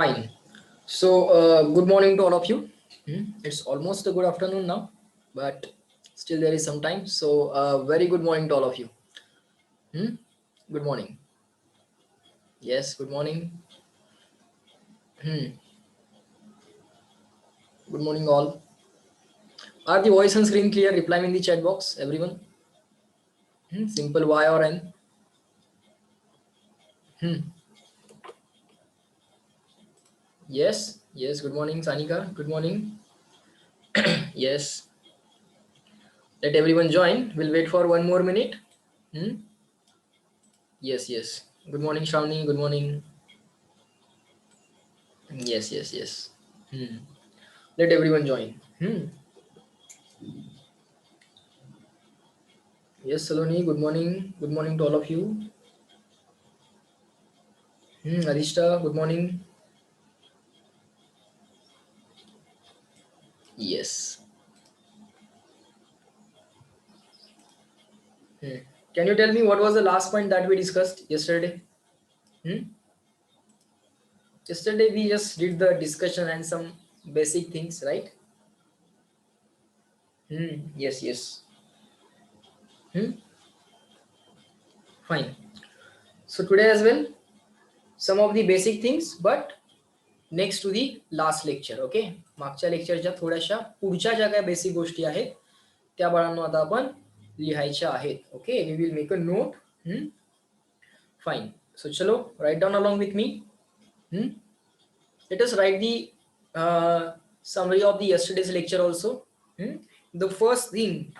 Fine. So, good morning to all of you. It's almost a good afternoon now, but still there is some time. So, very good morning to all of you. Hmm? Good morning. Yes, good morning. Hmm. Good morning, all. Are the voice and screen clear? Reply in the chat box, everyone. Simple Y or N. Hmm. Yes, yes. Good morning, Sanika. Good morning. Yes. Let everyone join. We'll wait for 1 more minute. Hmm? Yes, yes. Good morning, Shravani. Good morning. Yes, yes, yes. Let everyone join. Yes, Saloni, good morning. Good morning to all of you. Adishta, good morning. Yes. Hmm. Can you tell me what was the last point that we discussed yesterday? Hmm? Yesterday we just did the discussion and some basic things, right? Yes, yes. Hmm? Fine. So today as well, some of the basic things, but next to the last lecture. Okay, मागच्या लेक्चरच्या थोड्याशा पुढच्या ज्या काही basic गोष्टी आहेत त्या बाळांनो आता आपण लिहायच्या आहेत. Okay, we will make a note. Fine. So चलो, write down along with me. Let us write the summary of the yesterday's lecture also. The first thing,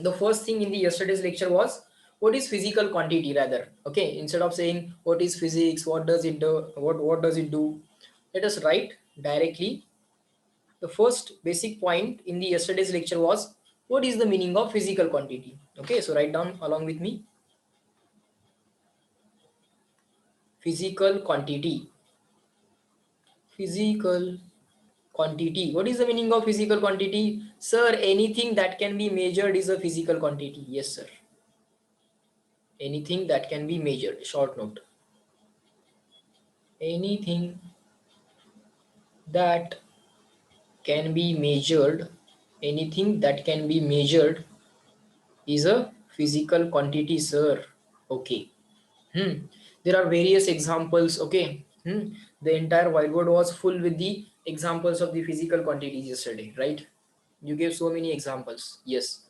the first thing in the yesterday's lecture was what is physical quantity rather. Okay, instead of saying what is physics, what does it do, what does it do, let us write directly. The first basic point in the yesterday's lecture was what is the meaning of physical quantity. Okay, so write down along with me. Physical quantity. Physical quantity. What is the meaning of physical quantity? Sir, anything that can be measured is a physical quantity. Yes, sir. Anything that can be measured. Short note. Anything that can be measured. Anything that can be measured is a physical quantity, sir. Okay. There are various examples. Okay. The entire whiteboard was full with the examples of the physical quantities yesterday, right? You gave so many examples. Yes.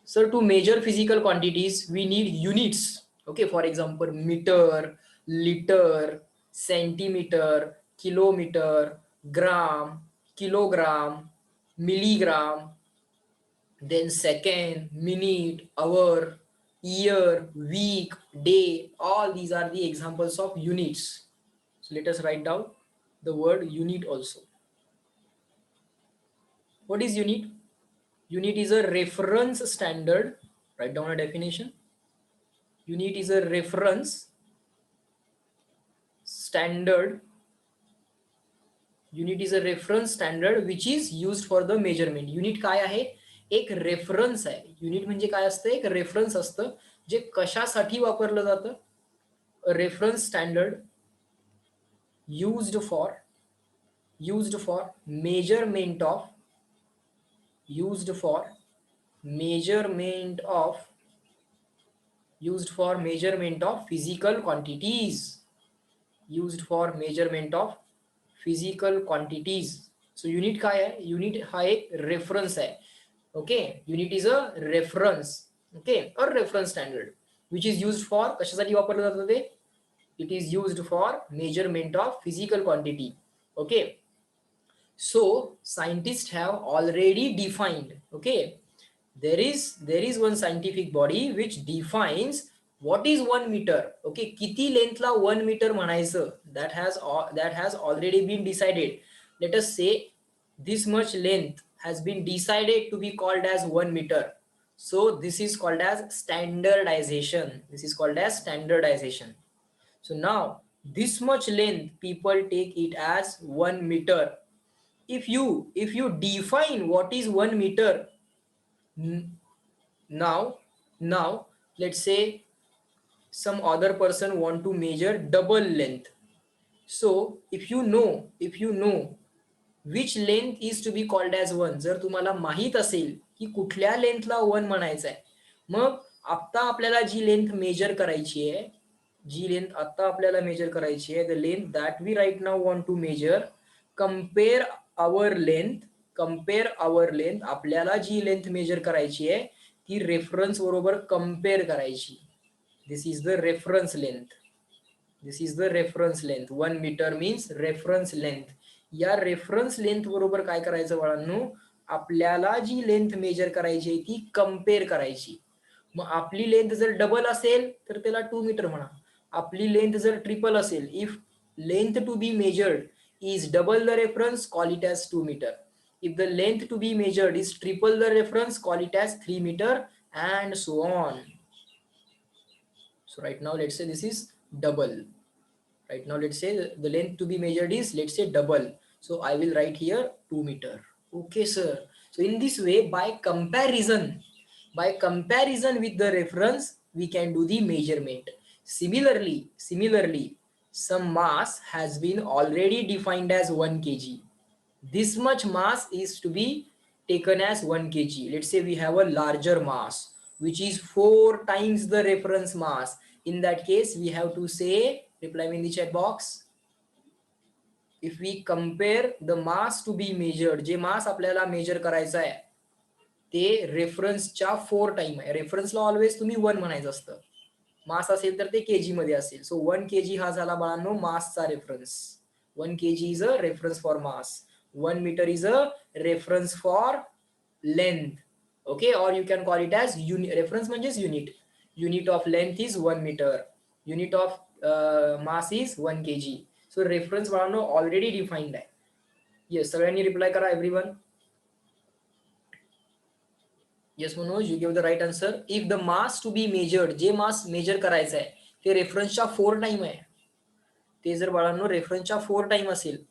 So to measure physical quantities, we need units. Okay, for example, meter, liter, centimeter, kilometer, gram, kilogram, milligram, then second, minute, hour, year, week, day. All these are the examples of units. So let us write down the word unit also. What is unit? Unit is a reference standard. Write down a definition. Unit is a reference standard. Unit is a reference standard which is used for the measurement. Unit काय आहे? एक reference आहे. Unit म्हणजे काय असतं? एक reference असतं जे कशासाठी वापरलं जातं? Reference standard used for measurement of used for measurement of used for measurement of physical quantities. Used for measurement of physical quantities. So unit काय आहे? युनिट हा एक रेफरन्स आहे. Okay, unit is a reference. Okay, और reference standard which is used for कशासाठी वापरलं जातं ते? It is used for measurement of physical quantity. Okay, so scientists have already defined. Okay, there is one scientific body which defines what is 1 meter. Okay, किती लेंथला 1 meter म्हणायचं, that has already been decided. Let us say this much length has been decided to be called as 1 meter. So this is called as standardization. This is called as standardization. So now this much length people take it as 1 meter. If you define what is 1 meter, now let's say some other person want to measure double length. So if you know which length is to be called as 1, जर तुम्हाला माहित असेल की कुठल्या लेंथला 1 म्हणायचं आहे, मग आता आपल्याला जी लेंथ मेजर करायची आहे, the length that we right now want to measure, compare our length, आपल्याला जी लेंथ मेजर करायची आहे ती रेफरन्स बरोबर कंपेअर करायची. This is the reference length. 1 metre means reference length. या रेफरन्स लेंथ बरोबर काय करायचं बाळांनो, आपल्याला जी लेंथ मेजर करायची आहे ती कंपेअर करायची. मग आपली लेंथ जर डबल असेल तर त्याला 2 मीटर म्हणा. आपली लेंथ जर ट्रिपल असेल, if length to be measured is double the reference, call it as 2 meter. If the length to be measured is triple the reference, call it as 3 meter, and so on. So right now let's say this is double. Right now let's say the length to be measured is, let's say, double. So I will write here 2 meter. Okay sir. So in this way, by comparison with the reference, we can do the measurement. Similarly, some mass has been already defined as 1 kg. This much mass is to be taken as 1 kg. Let's say we have a larger mass which is 4 times the reference mass. In that case, we have to say, reply me in the chat box, if we compare the mass to be measured, J mass आपल्याला major करायचं आहे ते रेफरन्सच्या 4 time आहे. रेफरन्सला always तुम्ही 1 म्हणायचं असतं. मास असेल तर ते केजी मध्ये असेल. सो 1 केजी हा झाला बाळांनो मासचा reference. 1 kg is a reference for mass. 1 meter is a reference for length. Okay, or you can call it as unit. Reference म्हणजेच unit. Unit of length is 1 meter. Unit of mass is 1 kg. So reference बाळांनो already defined आहे. Yes, सगळ्यांनी reply करा everyone. Yes Manoj, you give the right answer. If the mass to be measured, J mass measure करायचं आहे ते रेफरन्सच्या 4 time आहे, ते जर बाळांनो रेफरन्सच्या 4 टाइम असेल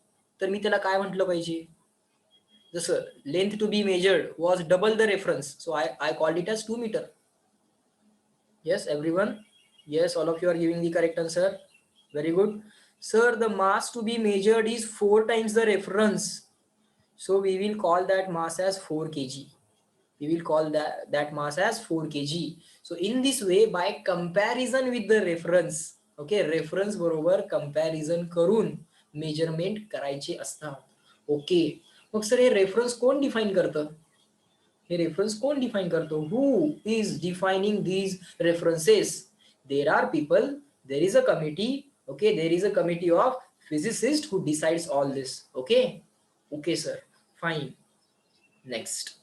तर मी त्याला काय म्हटलं पाहिजे, जसं length to be measured was double the reference, so I called it as 2 metre. Yes everyone. Yes, all of you are giving the correct answer. Very good. Sir, the mass to be measured is 4 times the reference, so we will call that mass as 4 kg. We will call that mass as 4 kg. So in this way, by comparison with the reference, okay, reference बरोबर comparison करून measurement करायचे असतात. Okay, मग sir हे reference कोण define करतं? हे reference कोण डिफाइन करतो? Who is defining these references? There are people, there is a committee. Okay, there is a committee of physicists who decides all this. Okay, okay sir, fine. Next.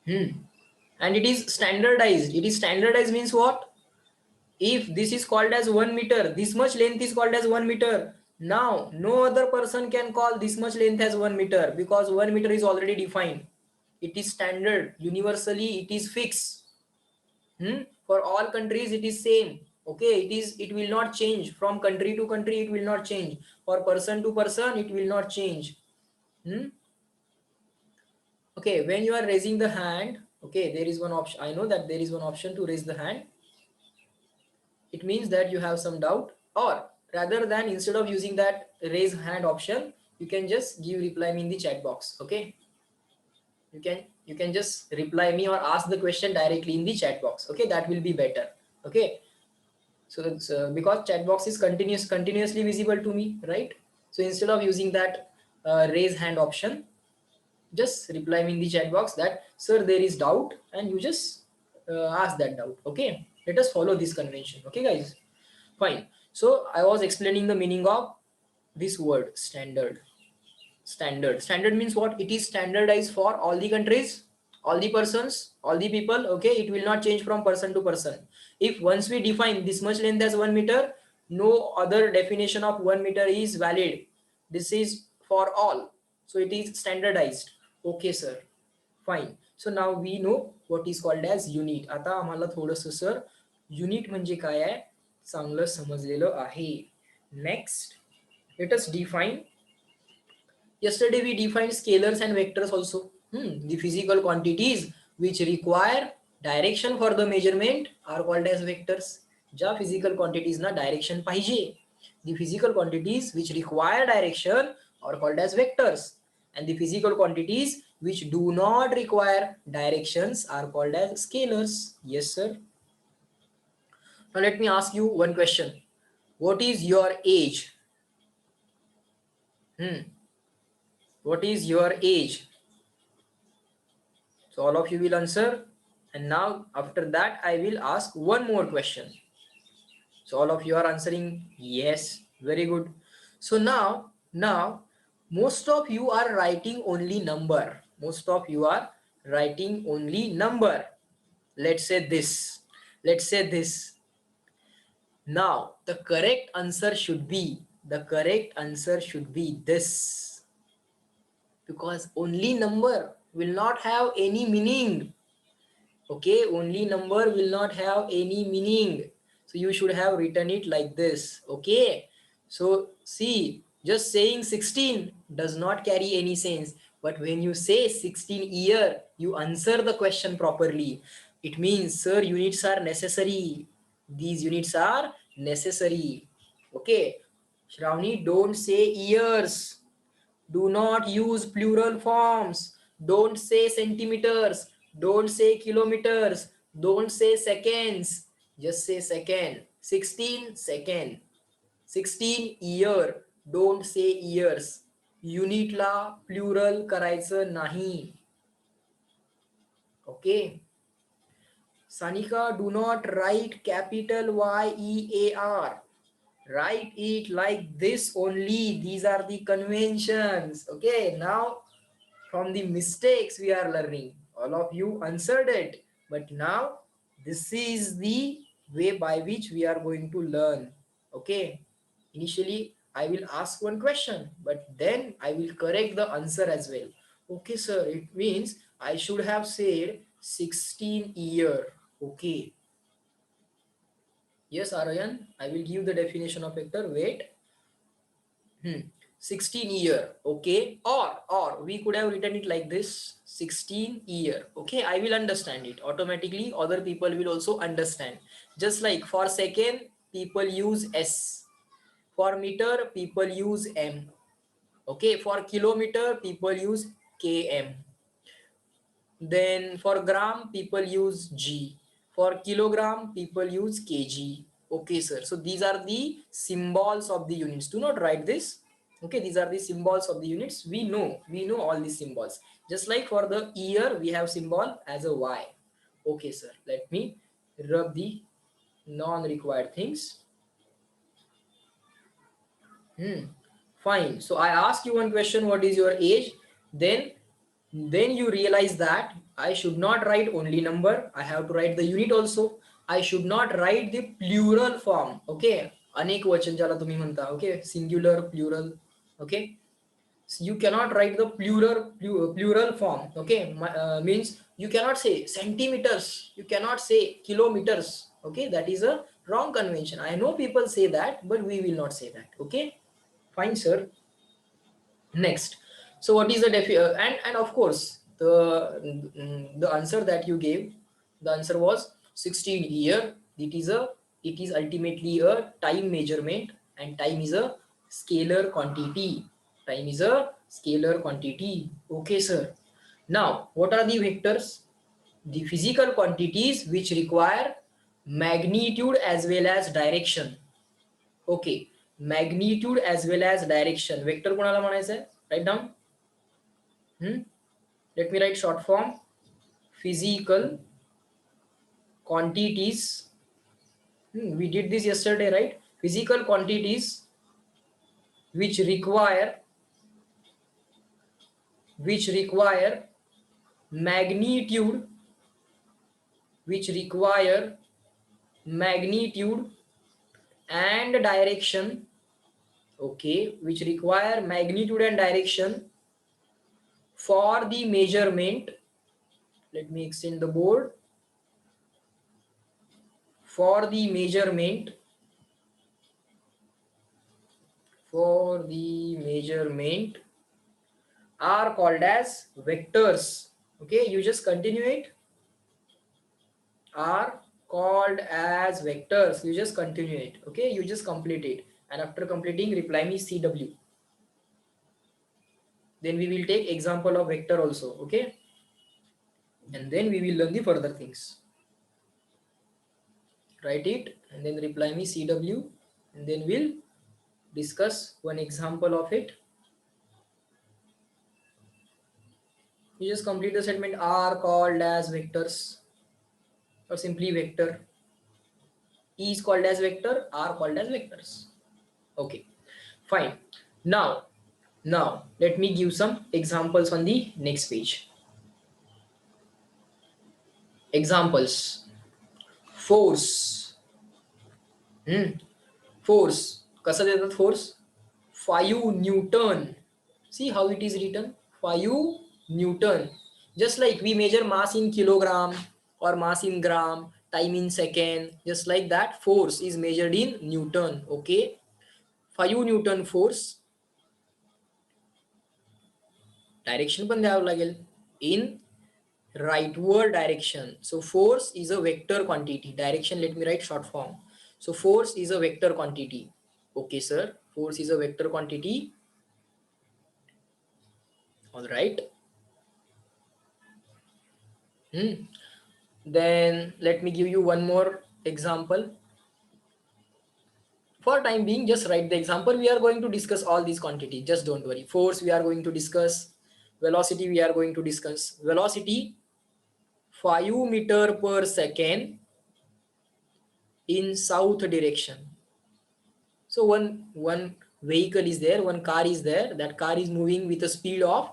And it is standardized. It is standardized means what? If this is called as 1 meter, this much length is called as 1 meter. Now no other person can call this much length as 1 meter because 1 meter is already defined. It is standard, universally it is fixed. For all countries it is same. Okay, it will not change from country to country. It will not change for person to person. It will not change. Okay, when you are raising the hand, okay, there is one option. I know that there is one option to raise the hand. It means that you have some doubt, or rather than instead of using that raise hand option, you can just give reply me in the chat box. Okay, you can just reply me or ask the question directly in the chat box. Okay, that will be better. Okay, so it's, because chat box is continuously visible to me, right? So instead of using that raise hand option, just reply me in the chat box that sir there is doubt, and you just ask that doubt. Okay, let us follow this convention. Okay guys, fine. So I was explaining the meaning of this word standard. Standard means what? It is standardized for all the countries, all the persons, all the people. Okay, it will not change from person to person. If once we define this much length as 1 meter, no other definition of 1 meter is valid. This is for all, so it is standardized. Okay sir, fine. So now we know what is called as unit. आता आम्हाला थोडंसं sir unit म्हणजे काय आहे चांगलं समजलेलं आहे. Next, let us define. Yesterday we defined scalars and vectors also. The physical quantities which require direction for the measurement are called as vectors. ज्या physical quantities ना direction पाहिजे The physical quantities which require direction are called as vectors, and the physical quantities which do not require directions are called as scalars. Yes, sir. Now let me ask you one question. What is your age? What is your age? So all of you will answer. And now after that, I will ask one more question. So all of you are answering yes. Very good. So now most of you are writing only number. Most of you are writing only number. Let's say this. Let's say this. Now the correct answer should be this, because only number will not have any meaning. Okay, only number will not have any meaning, so you should have written it like this. Okay, so see, just saying 16 does not carry any sense, but when you say 16 year, you answer the question properly. It means, sir, units are necessary. These units are necessary. Okay, Shravani, don't say years. Do not use plural forms. Don't say centimeters. Don't say kilometers. Don't say seconds. Just say second. 16 second. 16 year. Don't say years. युनिटला plural करायचं नाही. Okay. Sanika, do not write capital YEAR. Write it like this only. These are the conventions. Okay, now from the mistakes we are learning. All of you answered it, but now this is the way by which we are going to learn. Okay, initially I will ask one question, but then I will correct the answer as well. Okay, sir, it means I should have said 16 year. Okay, yes, Aryan, I will give the definition of vector. Wait. 16 year. Okay, or we could have written it like this, 16 year. Okay, I will understand it automatically. Other people will also understand. Just like for second, people use S. For meter, people use M. Okay, for kilometer, people use km. Then for gram, people use G. For kilogram, people use kg. Okay, sir. So these are the symbols of the units. Do not write this. Okay, these are the symbols of the units. We know all these symbols. Just like for the year, we have symbol as a Y. Okay, sir. Let me rub the non-required things. Fine. So I ask you one question, what is your age? Then you realize that I should not write only number. I have to write the unit also. I should not write the plural form. Okay. अनेक वचन ज्याला तुम्ही म्हणता. Okay. Singular, plural. Okay. So you cannot write the plural form. Okay. Means you cannot say centimeters. You cannot say kilometers. Okay. That is a wrong convention. I know people say that, but we will not say that. Okay. Fine, sir. Next, so what is the and of course the answer that you gave, the answer was 16 year. It is ultimately a time measurement, and time is a scalar quantity. Time is a scalar quantity. Okay, sir. Now what are the vectors? The physical quantities which require magnitude as well as direction. Okay, magnitude as well as direction. Vector कोणाला म्हणायचं आहे? Write down. Let me write short form. Physical quantities. We did this yesterday, right? Physical quantities which require magnitude, and direction. Okay, which require magnitude and direction for the measurement. Let me extend the board. For the measurement are called as vectors. Okay, you just continue it. Are called as vectors. You just continue it. Okay, you just complete it. and after completing reply me CW. Then we will take example of vector also, okay, and then we will learn the further things. Write it and then reply me CW, and then we'll discuss one example of it. You just complete the statement are called as vectors or simply vector. E is called as vector, are called as vectors. Okay, fine. Now let me give some examples on the next page. Examples. Force. Force. कसा देतात force? 5 Newton. See how it is written? 5 Newton. Just like we measure mass in kilogram or mass in gram, time in second, just like that, force is measured in Newton. Okay, 5 Newton force. Direction पण द्यावं लागेल in rightward direction. So force is a vector quantity. Direction, let me write short form. So force is a vector quantity. Okay, sir. Force is a vector quantity. All right. Then let me give you one more example. For time being, just write the example. We are going to discuss all these quantities. Just don't worry. Force we are going to discuss. Velocity we are going to discuss. Velocity 5 meter per second in south direction. So one vehicle is there, one car is there. That car is moving with a speed of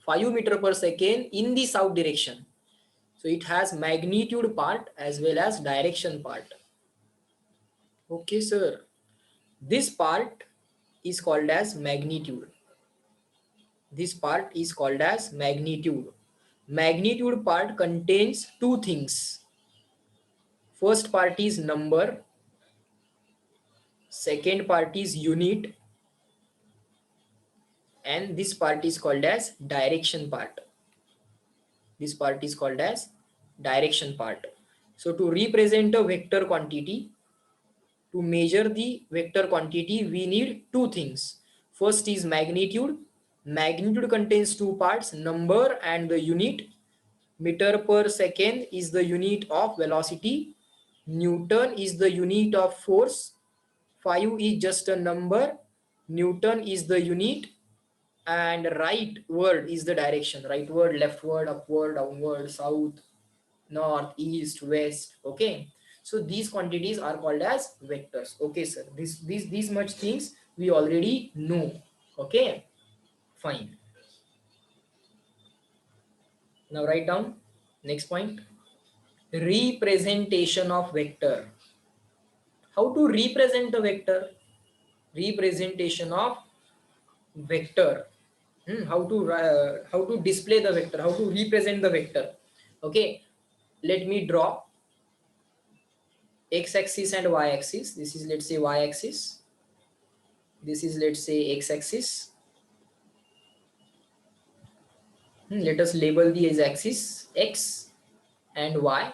5 meter per second in the south direction. So it has magnitude part as well as direction part. Okay, sir. This part is called as magnitude. This part is called as magnitude. Magnitude part contains two things. First part is number. Second part is unit. And this part is called as direction part. This part is called as direction part. So to represent a vector quantity, to measure the vector quantity, we need two things. First is magnitude. Magnitude contains two parts, number and the unit. Meter per second is the unit of velocity. Newton is the unit of force. 5 is just a number. Newton is the unit. And right word is the direction. Right word, left word, upward, downward, south, north, east, west. Okay, so these quantities are called as vectors. Okay, sir, these much things we already know. Okay, fine. Now write down next point. Representation of vector. How to represent the vector? Representation of vector. How to display the vector, how to represent the vector. Okay, let me draw x-axis and y-axis. This is, let's say, y-axis. This is, let's say, x-axis. Let us label these axis x and y.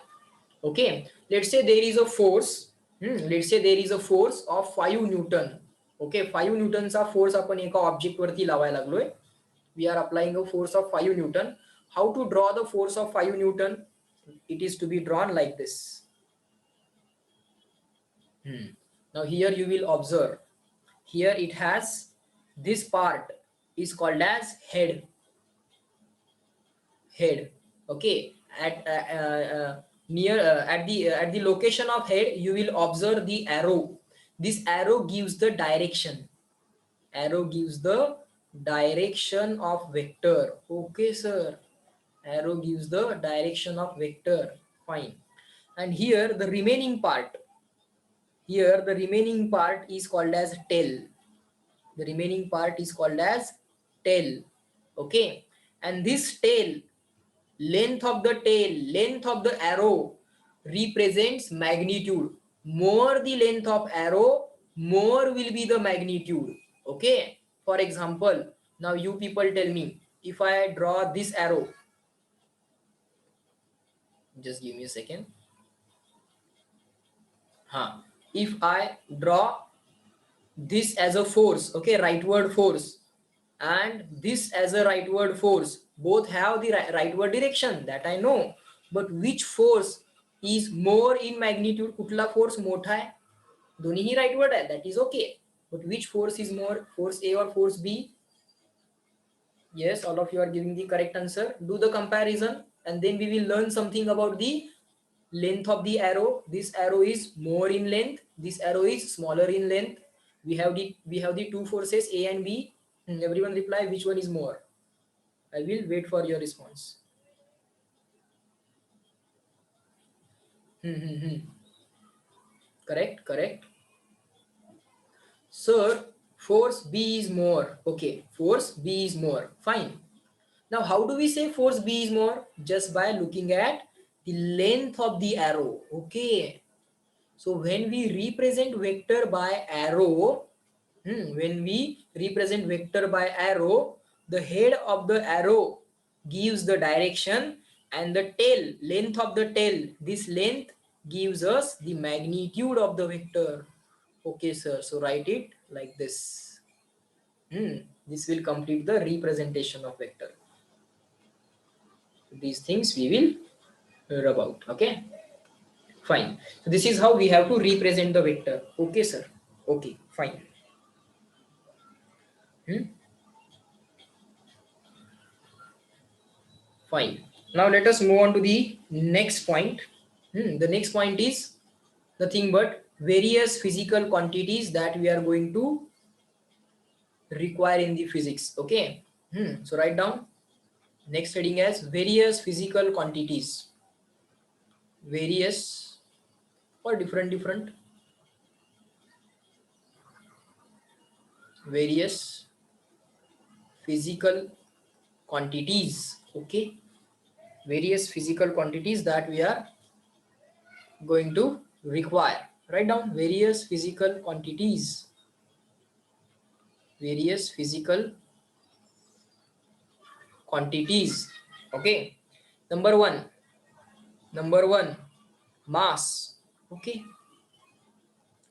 Okay, let's say there is a force. Let's say there is a force of 5 Newton. Okay, 5 Newtonचा force आपण एका object वरती लावायला लागलोय. We are applying a force of 5 Newton. How to draw the force of 5 Newton? It is to be drawn like this. Now here you will observe. Here it has, this part is called as head. Head. Okay. At the location of head, you will observe the arrow. This arrow gives the direction. Arrow gives the direction of vector. Okay, sir. Arrow gives the direction of vector. Fine. And here the remaining part. Here the remaining part is called as tail. The remaining part is called as tail. Okay. And this tail, length of the tail, length of the arrow represents magnitude. More the length of arrow, more will be the magnitude. Okay. For example, now you people tell me, if I draw this arrow, just give me a second. If I draw this as a force, okay, rightward force, and this as a rightward force, both have the rightward direction, that I know. But which force is more in magnitude? कुठला force मोठा आहे? दोन्हीही rightward आहे, that is okay. But which force is more, force A or force B? Yes, all of you are giving the correct answer. Do the comparison and then we will learn something about the length of the arrow. This arrow is more in length, this arrow is smaller in length. We have the two forces A and B. Everyone reply which one is more. I will wait for your response. Correct. Sir, force B is more. Okay, force B is more. Fine. Now, how do we say force B is more? Just by looking at the length of the arrow. Okay. So when we represent vector by arrow, the head of the arrow gives the direction and the tail, length of the tail, this length gives us the magnitude of the vector. Okay, sir. So write it like this. This will complete the representation of vector. These things we will hear about. Okay, fine. So this is how we have to represent the vector. Okay, sir. Okay, fine. Fine. Now let us move on to the next point. The next point is nothing but various physical quantities that we are going to require in the physics. Okay. So write down next heading as various physical quantities. Various or different various physical quantities. Okay, various physical quantities that we are going to require. Write down various physical quantities. Various physical quantities. Okay, number one, mass. Okay,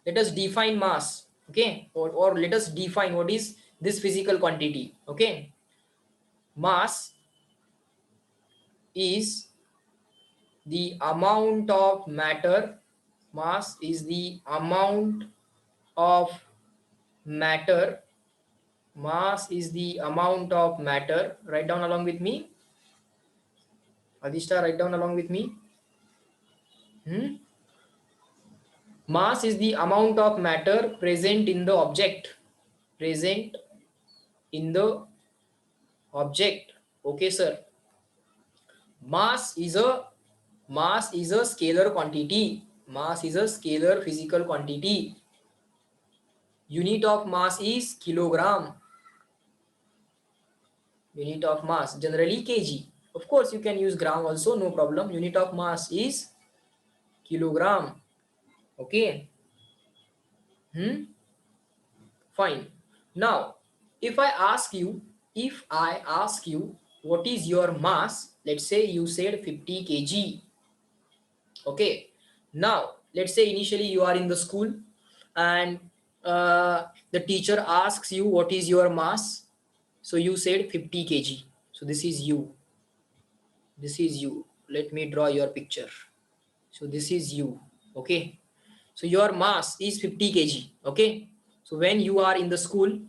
let us define mass. Okay, or let us define what is this physical quantity. Okay, mass is the amount of matter. Mass is the amount of matter. Mass is the amount of matter. Write down along with me. Adishta, write down along with me. Mass is the amount of matter present in the object. Present in the object. Okay, sir. Mass is a scalar quantity. Mass is a scalar physical quantity. Unit of mass is kilogram. Unit of mass generally kg. Of course, you can use gram also, no problem. Unit of mass is kilogram. Okay. Fine. Now, if I ask you what is your mass, let's say you said 50 kg. Okay. Now, let's say initially you are in the school and the teacher asks you what is your mass. So you said 50 kg. So this is you. This is you. Let me draw your picture. So this is you. Okay. So your mass is 50 kg. Okay. So when you are in the school,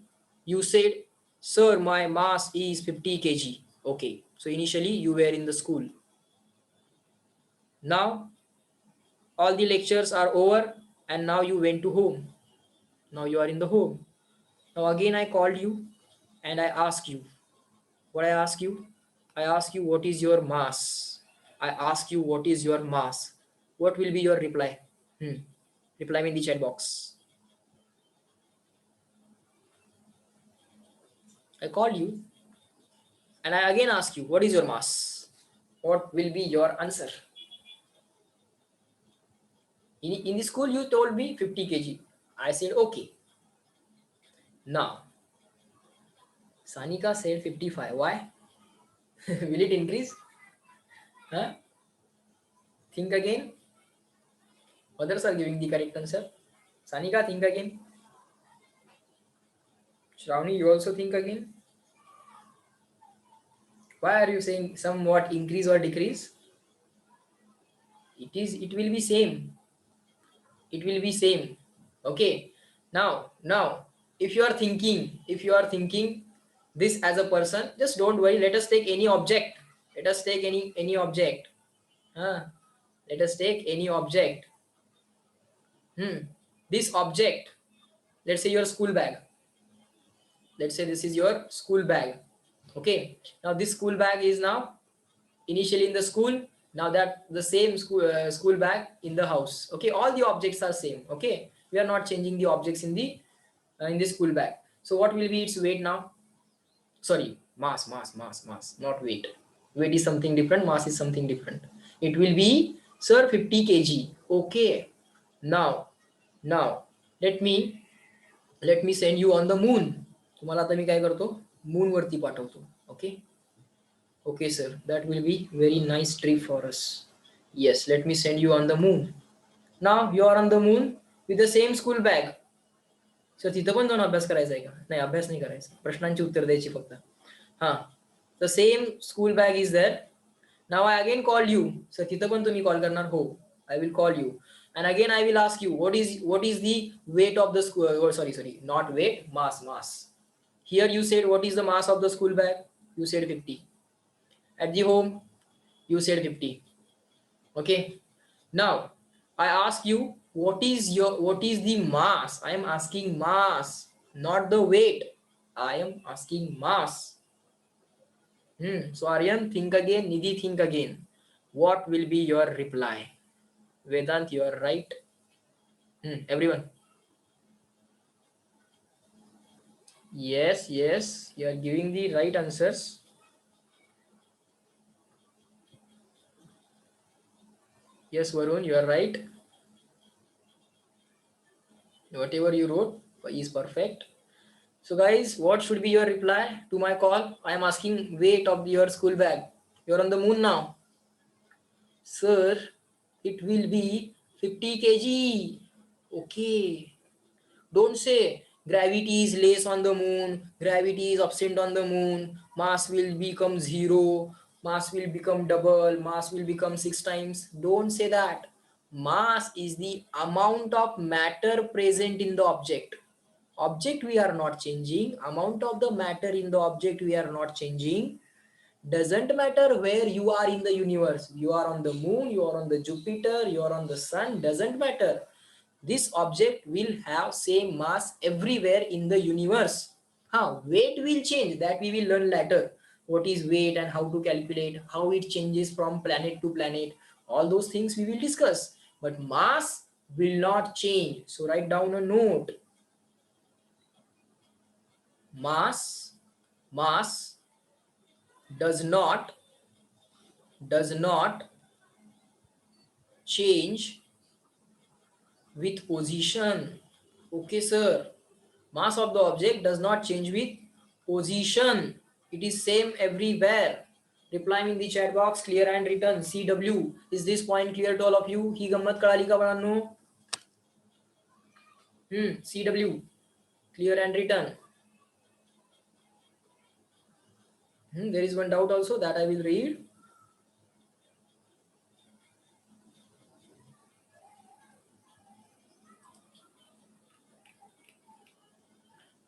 you said, sir, my mass is 50 kg. Okay. So initially you were in the school. Now all the lectures are over and now you went to home. Now you are in the home. Now again I called you and I asked you. What I ask you? I ask you what is your mass. I ask you what is your mass. What will be your reply? Reply me in the chat box. I called you and I again ask you what is your mass. What will be your answer? In the school you told me 50 kg. I said okay. Now Sanika said 55. Why? Will it increase? Huh? Think again. Others are giving the correct answer. Sanika, think again. Shravani, you also think again? Why are you saying somewhat increase or decrease? It will be same. It will be same. Okay. Now, if you are thinking this as a person, just don't worry. Let us take any object. Let us take any object. Huh? Let us take any object. This object, let's say your school bag. Let's say this is your school bag. Okay. Now this school bag is now initially in the school. Now that the same school bag in the house. Okay. All the objects are same. Okay. We are not changing the objects in the school bag. So what will be its weight now? Sorry, mass, not weight. Weight is something different. Mass is something different. It will be, sir, 50 kg. Okay. Now, now let me send you on the moon. तुम्हाला आता मी काय करतो, moon वरती पाठवतो. Okay. Okay, sir, that will be very nice trip for us. Yes, let me send you on the moon. Now you are on the moon with the same school bag. Sir तिथं पण जाऊन अभ्यास करायचा आहे का? नाही, अभ्यास नाही करायचा, प्रश्नांची उत्तर द्यायची फक्त. हा, the same school bag is there. Now I again call you. Sir तिथं पण तुम्ही कॉल करणार? हो, I will call you. And again I will ask you, what is the weight of the school, sorry, not weight, mass. Here you said what is the mass of the school bag? You said 50. At the home you said 50. Okay. Now I ask you, what is the mass? I am asking mass, not the weight. I am asking mass. So Aryan, think again. Nidhi, think again. What will be your reply? Vedant, you are right. Everyone. Yes, you are giving the right answers. Yes, Varun, you are right. Whatever you wrote is perfect. So guys, what should be your reply to my call? I am asking weight of your school bag. You are on the moon now. Sir, it will be 50 kg. Okay. Don't say gravity is less on the moon, gravity is absent on the moon, mass will become zero, mass will become double, mass will become 6 times. Don't say that. Mass is the amount of matter present in the object. Object we are not changing, amount of the matter in the object we are not changing. Doesn't matter where you are in the universe. You are on the moon, you are on the Jupiter, you are on the sun, doesn't matter. This object will have same mass everywhere in the universe. Weight will change, that we will learn later. What is weight and how to calculate, how it changes from planet to planet. All those things we will discuss. But mass will not change. So write down a note. Mass does not change with position. Okay, sir. Mass of the object does not change with position. It is same everywhere. Reply in the chat box, clear and written. CW. Is this point clear to all of you? ही गम्मत कळाली का बाळांनो? CW. Clear and written. There is one doubt also that I will read.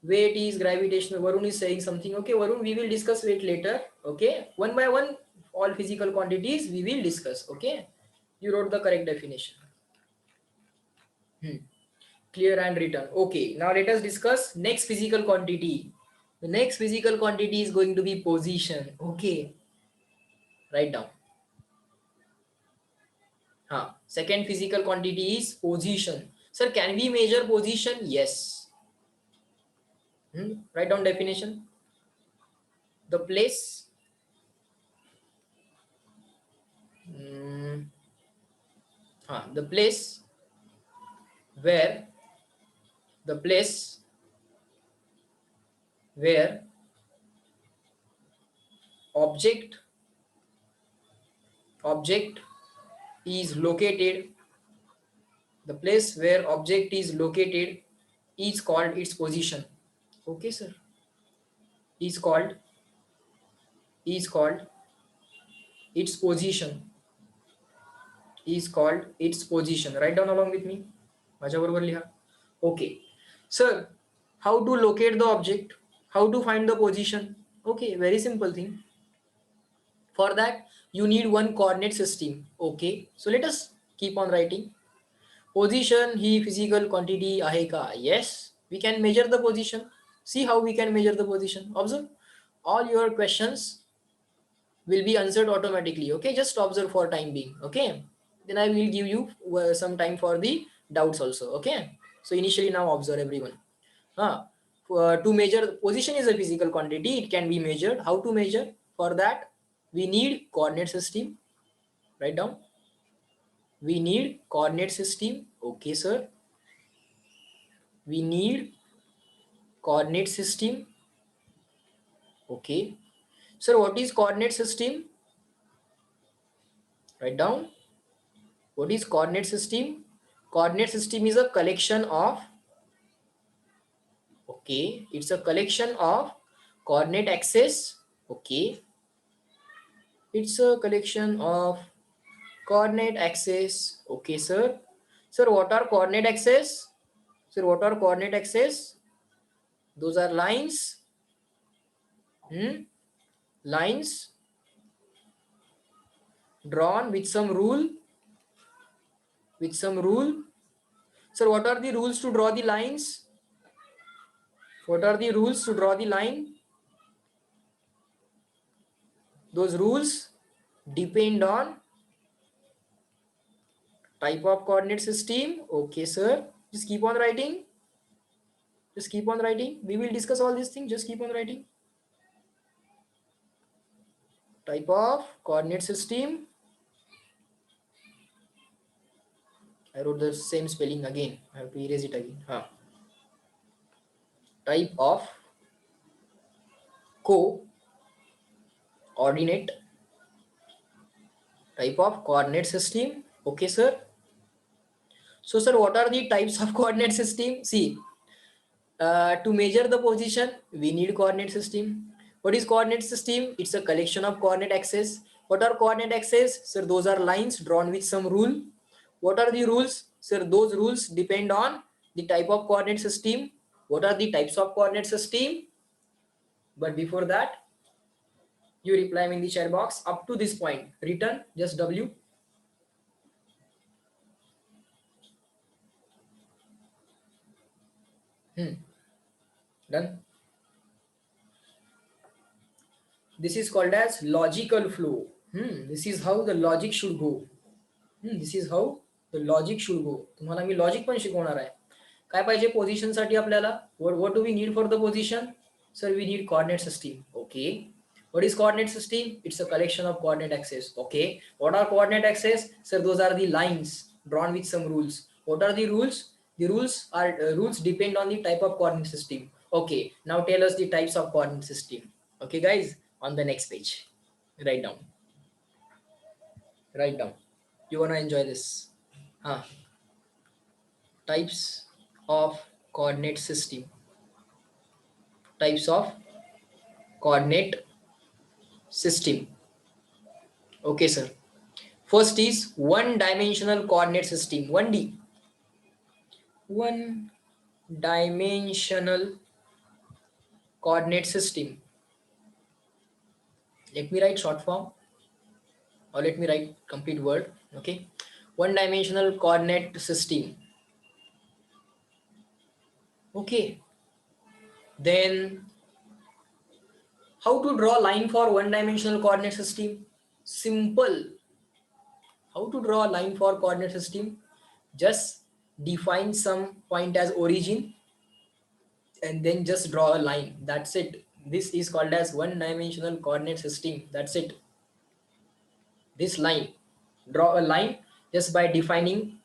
Weight is gravitational. Varun is saying something. Okay, Varun, we will discuss weight later. Okay, one by one, all physical quantities we will discuss. Okay, you wrote the correct definition. Clear and written. Okay, now let us discuss next physical quantity. The next physical quantity is going to be position. Okay, write down. Second physical quantity is position. Sir, can we measure position? Yes. Write down definition. The place the place where object is located, the place where object is located is called its position. Okay, sir. is called its position, is called its position. Write down along with me. माझ्या बरोबर लिहा. Okay. Sir, how to locate the object? How to find the position? Okay, very simple thing. For that, you need one coordinate system. Okay, so let us keep on writing. Position he physical quantity आहे का? Yes, we can measure the position. See how we can measure the position. Observe. All your questions will be answered automatically. Okay, just observe for time being. Okay, then I will give you some time for the doubts also. Okay, so initially now observe everyone. To measure position is a physical quantity, it can be measured. How to measure? For that we need coordinate system. Write down, we need coordinate system. Okay sir, we need coordinate system. Okay sir, what is coordinate system? Write down, what is coordinate system? Coordinate system is a collection of, okay, it's a collection of coordinate axis. Okay, it's a collection of coordinate axis. Okay sir. Sir, what are coordinate axis? Sir, what are coordinate axis? Those are lines. Lines drawn with some rule. With some rule. Sir, what are the rules to draw the lines? What are the rules to draw the line? Those rules depend on type of coordinate system. Okay sir, just keep on writing. Just keep on writing. We will discuss all these things. Just keep on writing. Type of coordinate system. I wrote the same spelling again. I have to erase it again. Type of coordinate. Type of coordinate system. Okay sir. So sir, what are the types of coordinate system? See, to measure the position, we need coordinate system. What is coordinate system? It's a collection of coordinate axes. What are coordinate axes? Sir, those are lines drawn with some rule. What are the rules? Sir, those rules depend on the type of coordinate system. What are the types of coordinate system? But before that, you reply me in the chat box up to this point. Written, just W. Done. This is called as logical flow. This is how the logic should go. This is how the logic should go. तुम्हाला मी logic पण शिकवणार आहे. काय पाहिजे position साठी आपल्याला? What do we need for the position? Sir, we need coordinate system. Okay. What is coordinate system? It's a collection of coordinate axes. Okay. What are coordinate axes? Sir, those are the lines drawn with some rules. What are the rules? The rules depend on the type of coordinate system. Okay. Now tell us the types of coordinate system. Okay, guys. On the next page, write down. Write down. You wanna enjoy this? Types of coordinate system. Types of coordinate system. Okay sir, first is one dimensional coordinate system. 1D, one dimensional coordinate system. Let me write short form or let me write complete word. Okay, one dimensional coordinate system. Okay, then how to draw line for one dimensional coordinate system? Simple. How to draw a line for coordinate system? Just define some point as origin and then just draw a line. That's it. This is called as one dimensional coordinate system. That's it. This line, draw a line just by defining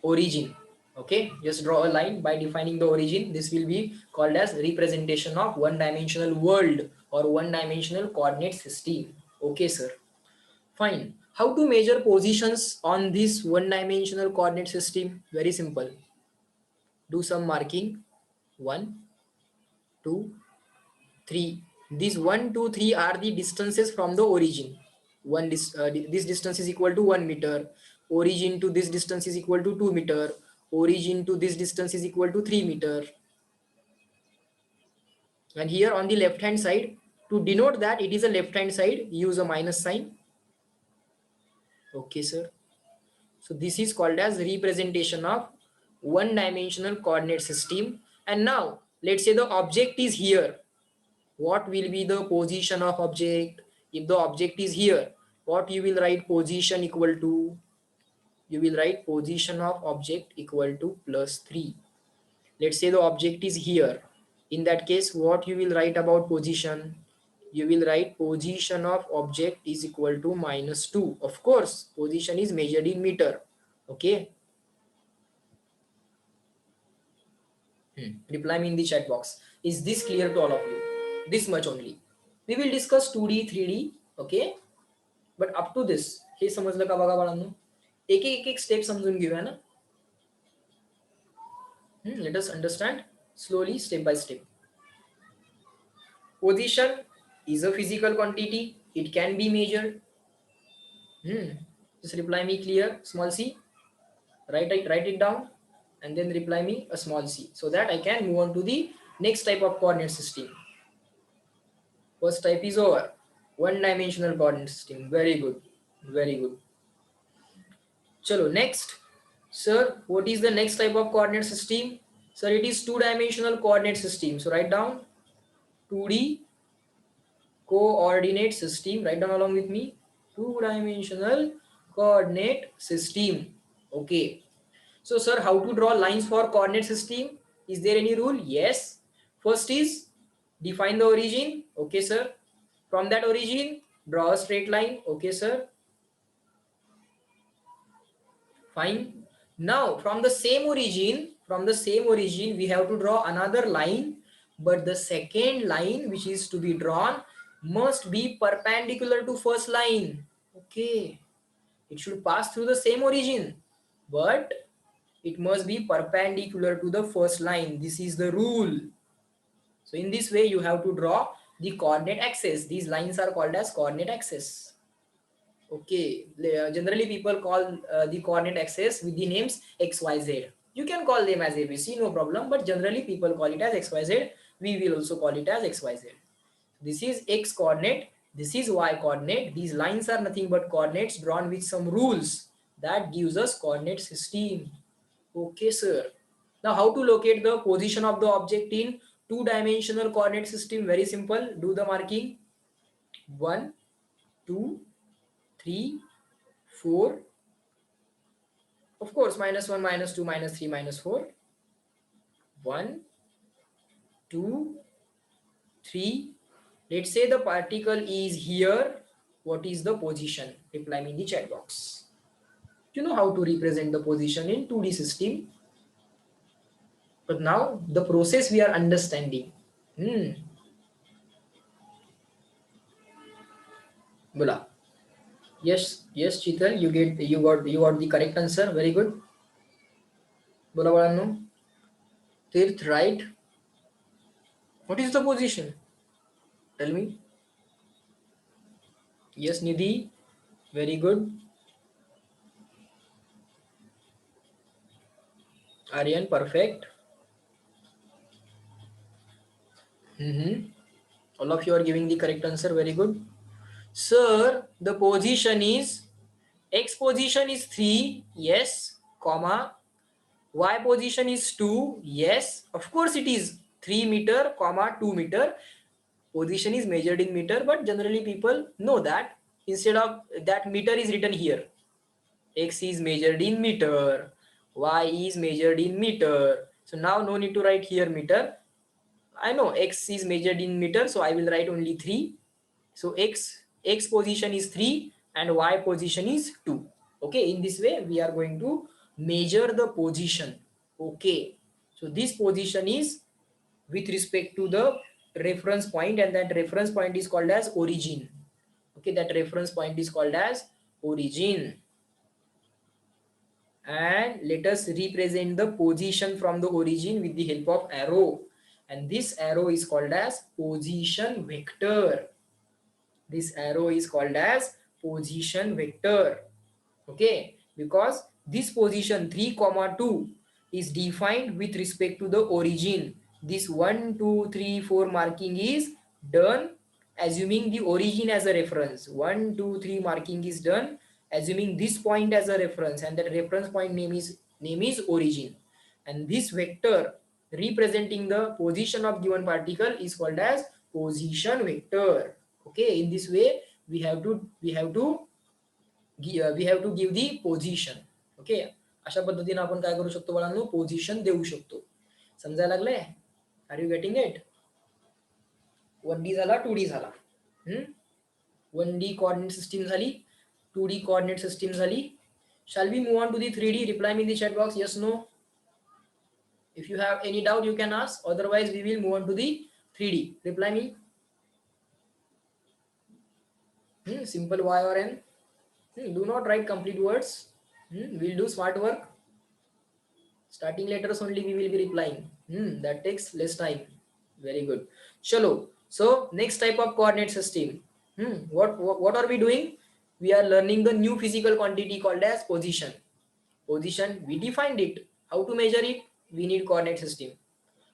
origin. Okay, just draw a line by defining the origin. This will be called as representation of one dimensional world or one dimensional coordinate system. Okay sir, fine. How to measure positions on this one dimensional coordinate system? Very simple. Do some marking. 1, 2, 3, These 1, 2, 3 are the distances from the origin. This distance is equal to 1 meter. Origin to this distance is equal to 2 meter. Origin to this distance is equal to 3 meter. And here on the left hand side, to denote that it is a left hand side, use a minus sign. Okay, sir. So this is called as representation of one dimensional coordinate system. And now let's say the object is here. What will be the position of object? If the object is here, what you will write? Position equal to, you will write position of object equal to +3. Let's say the object is here. In that case, what you will write about position? You will write position of object is equal to -2. Of course, position is measured in meter. Okay. Reply me in the chat box. Is this clear to all of you? This much only. We will discuss 2D, 3D. Okay. But up to this, हे समजलं का बघा बाळांनो? एक step समजून घेऊया ना. Let us understand slowly, step by step. Position is a physical quantity. It can be measured. Just reply me clear, small c. Write it down, and then reply me a small c, so that I can move on to the next type of coordinate system. First type is over. One dimensional coordinate system. Very good. Very good. Chalo, next. Sir, what is the next type of coordinate system? Sir, it is two-dimensional coordinate system. So write down 2D coordinate system. Write down along with me. Two-dimensional coordinate system. Okay. So sir, how to draw lines for coordinate system? Is there any rule? Yes. First is define the origin. Okay, sir. From that origin, draw a straight line. Okay, sir. Fine. Now from the same origin, we have to draw another line, but the second line which is to be drawn must be perpendicular to first line. Okay. It should pass through the same origin, but it must be perpendicular to the first line. This is the rule. So in this way, you have to draw the coordinate axis. These lines are called as coordinate axis. Okay, generally people call the coordinate axis with the names XYZ. You can call them as ABC, no problem, but generally people call it as XYZ. We will also call it as XYZ. This is X coordinate, this is Y coordinate. These lines are nothing but coordinates drawn with some rules that gives us coordinate system. Okay, sir. Now how to locate the position of the object in two-dimensional coordinate system? Very simple. Do the marking. 1, 2, 3, 4. Of course, -1, -2, -3, -4. 1, 2, 3. Let's say the particle is here. What is the position? Reply me in the chat box. You know how to represent the position in 2D system. But now the process we are understanding. Bola. Yes, Chital, you got the correct answer. Very good. Bola balanno. Tirth, right? What is the position? Tell me. Yes, Nidhi. Very good. Aryan, perfect. All of you are giving the correct answer. Very good. Sir, the position is, X position is 3. Yes, comma. Y position is 2. Yes, of course it is 3 meter, comma 2 meter. Position is measured in meter, but generally people know that. Instead of that, meter is written here. X is measured in meter. Y is measured in meter. So now no need to write here meter. I know X is measured in meter, so I will write only 3. So X position is 3 and Y position is 2. Okay, in this way we are going to measure the position. Okay, so this position is with respect to the reference point, and that reference point is called as origin. Okay, that reference point is called as origin. And let us represent the position from the origin with the help of arrow. and this arrow is called as position vector. This arrow is called as position vector. Okay, because this position 3 comma 2 is defined with respect to the origin. This 1 2 3 4 marking is done assuming the origin as a reference. 1 2 3 marking is done assuming this point as a reference, and that reference point name is origin, and this vector representing the position of given particle is called as position vector. Okay, in this way we have to give the position. Okay, अशा पद्धतीने आपण काय करू शकतो बाळांनो, position देऊ शकतो. समजायला लागले? Are you getting it? 1D झाला, 2D झाला. 1D coordinate system झाली, 2D coordinate system झाली. Shall we move on to the 3D? Reply me in the chat box, yes, no. If you have any doubt, you can ask. Otherwise, we will move on to the 3D. Reply me. Simple Y or N. Do not write complete words. We'll do smart work. Starting letters only we will be replying. That takes less time. Very good. Chalo. So next type of coordinate system. What are we doing? We are learning the new physical quantity called as position. Position, we defined it. How to measure it? We need coordinate system.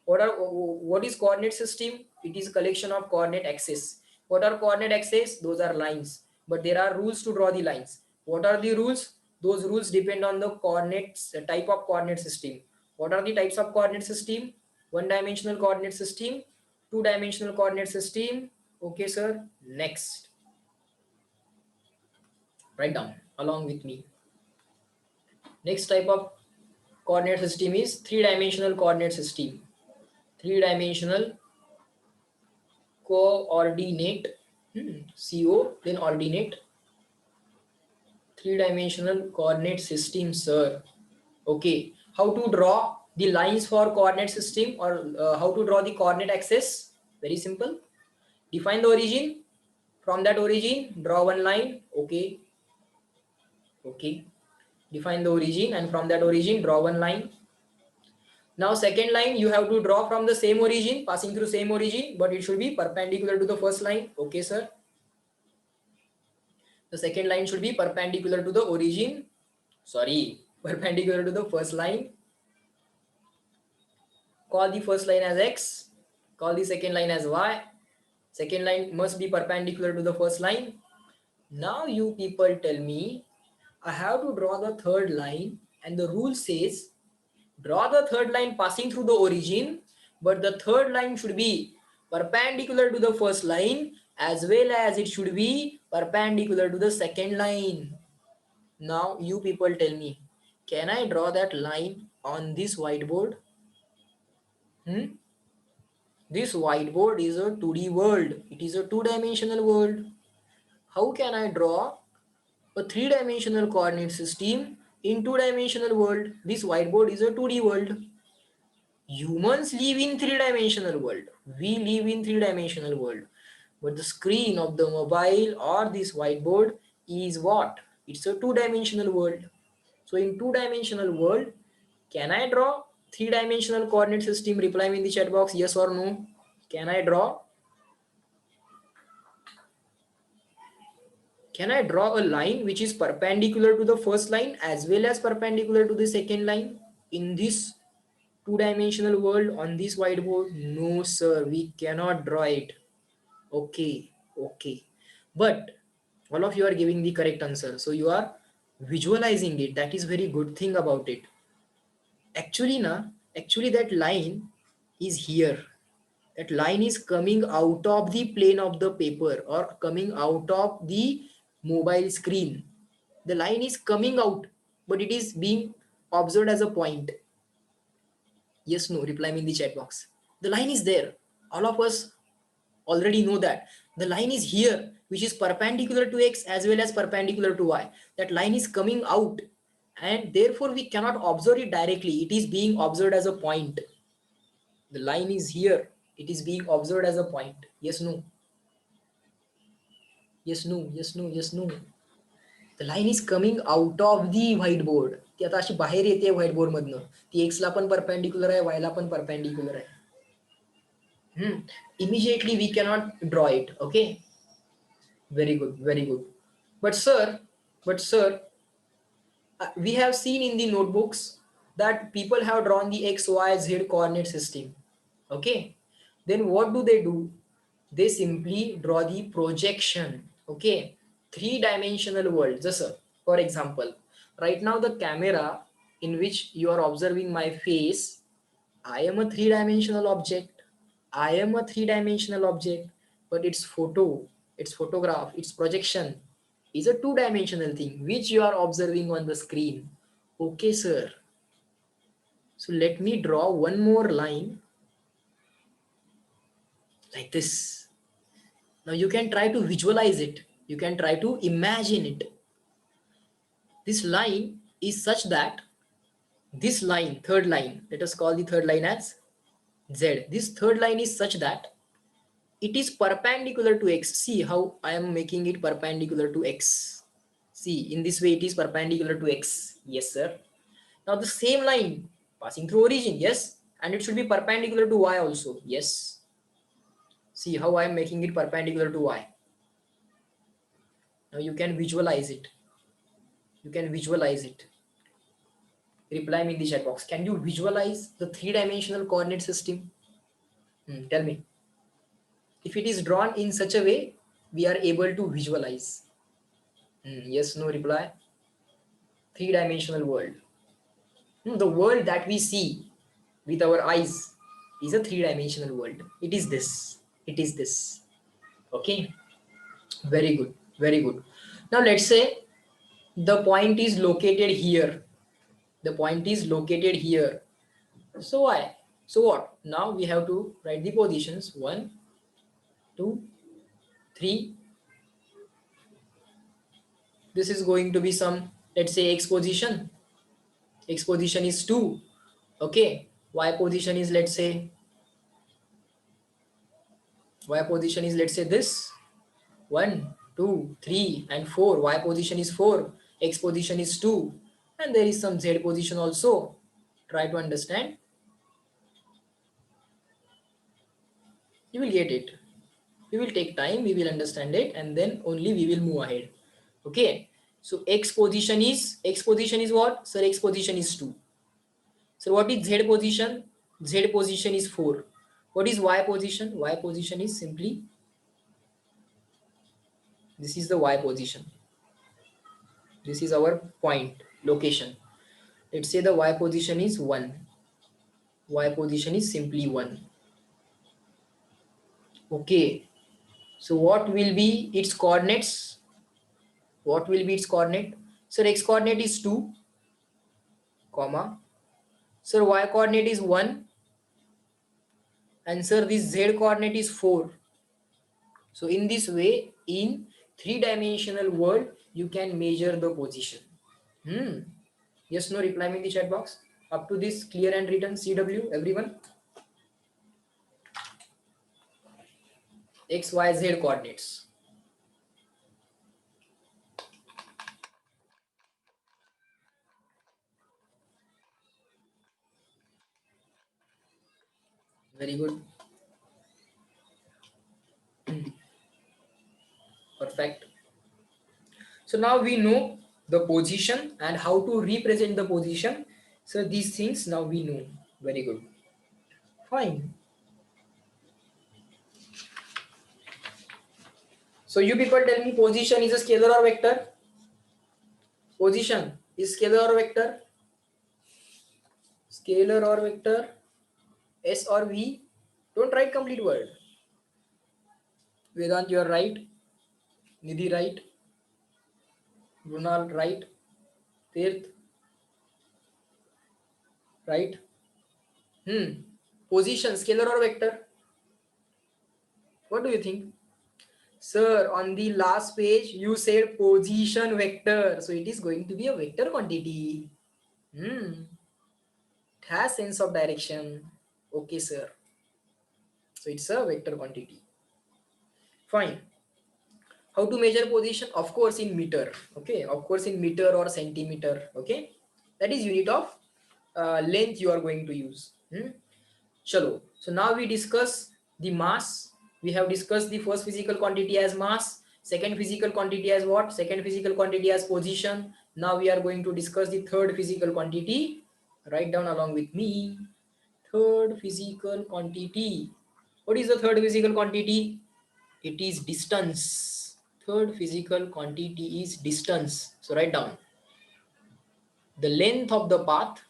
What is coordinate system? It is collection of coordinate axes. What are coordinate axes? Those are lines. But there are rules to draw the lines. What are the rules? Those rules depend on the coordinates, type of coordinate system. What are the types of coordinate system? One-dimensional coordinate system, two-dimensional coordinate system. Okay, sir. Next. Write down along with me. Next type of coordinate system is three-dimensional coordinate system. Three-dimensional coordinate, CO, then ordinate. Three-dimensional coordinate system, sir. Okay, how to draw the lines for coordinate system, or how to draw the coordinate axis? Very simple. Define the origin. From that origin, draw one line. Okay. Define the origin, and from that origin, draw one line. Now second line you have to draw from the same origin, passing through same origin, but it should be perpendicular to the first line. Okay, sir. The second line should be perpendicular to the origin. Sorry, perpendicular to the first line. Call the first line as X. Call the second line as Y. Second line must be perpendicular to the first line. Now you people tell me, I have to draw the third line, and the rule says draw the third line passing through the origin, but the third line should be perpendicular to the first line as well as it should be perpendicular to the second line. Now you people tell me, can I draw that line on this whiteboard? This whiteboard is a 2D world. It is a two-dimensional world. How can I draw a three-dimensional coordinate system in two-dimensional world? This whiteboard is a 2D world. Humans live in three-dimensional world. We live in three-dimensional world. But the screen of the mobile or this whiteboard is what? It's a two-dimensional world. So in two-dimensional world, can I draw three-dimensional coordinate system? Reply me in the chat box, yes or no. Can I draw? Can I draw a line which is perpendicular to the first line as well as perpendicular to the second line in this two-dimensional world on this whiteboard? No, sir, we cannot draw it. Okay. But all of you are giving the correct answer. So you are visualizing it. That is very good thing about it. Actually, that line is here. That line is coming out of the plane of the paper or coming out of the mobile screen. The line is coming out, but it is being observed as a point. Yes, no, reply me in the chat box. The line is there. All of us already know that. The line is here, which is perpendicular to X as well as perpendicular to Y. That line is coming out, and therefore we cannot observe it directly. It is being observed as a point. The line is here. It is being observed as a point. Yes, no. Yes, no. The line is coming out of the whiteboard. ती आता अशी बाहेर येते white board मधनं. ती X ला पण perpendicular आहे, Y ला पण परपेंडिक्युलर आहे. Immediately we cannot draw it. Okay, very good, very good. But sir, we have seen in the notebooks that people have drawn the x, y, z coordinate system. Okay, then what do? They simply draw the projection. Okay, three-dimensional world. Just for example, right now the camera in which you are observing my face, I am a three-dimensional object. I am a three-dimensional object, but its photo, its photograph, its projection is a two-dimensional thing which you are observing on the screen. Okay, sir. So let me draw one more line like this. Now you can try to visualize it. You can try to imagine it. This line is such that this line, third line, let us call the third line as Z. This third line is such that it is perpendicular to x. See how I am making it perpendicular to x. See, in this way it is perpendicular to x. Yes, sir. Now the same line passing through origin. Yes. And it should be perpendicular to y also. Yes. See how I am making it perpendicular to y. Now you can visualize it. You can visualize it. Reply me in the chat box. Can you visualize the three-dimensional coordinate system? Tell me. If it is drawn in such a way, we are able to visualize. Yes, no reply. Three-dimensional world. The world that we see with our eyes is a three-dimensional world. It is this. It is this. Okay. Very good. Very good. Now let's say the point is located here. The point is located here. So why? So what? Now we have to write the positions. 1, 2, 3. This is going to be some, let's say, x position. X position is 2. Okay. Y position is, let's say, this. 1, 2, 3, and 4. Y position is 4. X position is 2. And there is some Z position also. Try to understand. You will get it. We will take time, we will understand it, and then only we will move ahead. Okay. So x position is what? Sir, x position is 2. So what is Z position? Z position is 4. What is Y position? Y position is simply, this is the Y position. This is our point, location. Let's say the Y position is 1. Y position is simply 1. Okay. So what will be its coordinates? What will be its coordinate? So x coordinate is 2, comma. Sir, y coordinate is 1. And sir, this z coordinate is 4. So in this way, in three-dimensional world, you can measure the position. Yes, no, reply me in the chat box. Up to this, clear and written, CW, everyone? X, Y, Z coordinates. Very good. Perfect. So now we know the position and how to represent the position. So these things now we know. Very good. Fine. So you people tell me, position is a scalar or vector? Position is scalar or vector? Scalar or vector? S or V? Don't write complete word. Vedant, you are right. Nidhi, right. Brunal, right. Tirth, right. Position, scalar or vector? What do you think? Sir, on the last page, you said position vector. So it is going to be a vector quantity. It has sense of direction. Okay, sir. So it's a vector quantity. Fine. How to measure position? Of course, in meter. Okay. Of course, in meter or centimeter. Okay. That is unit of length you are going to use. Chalo. So now we discuss The mass, we have discussed the first physical quantity as mass, second physical quantity as what? Second physical quantity as position. Now we are going to discuss the third physical quantity. Write down along with me. Third physical quantity. What is the third physical quantity? It is distance. Third physical quantity is distance. So write down the length of the path,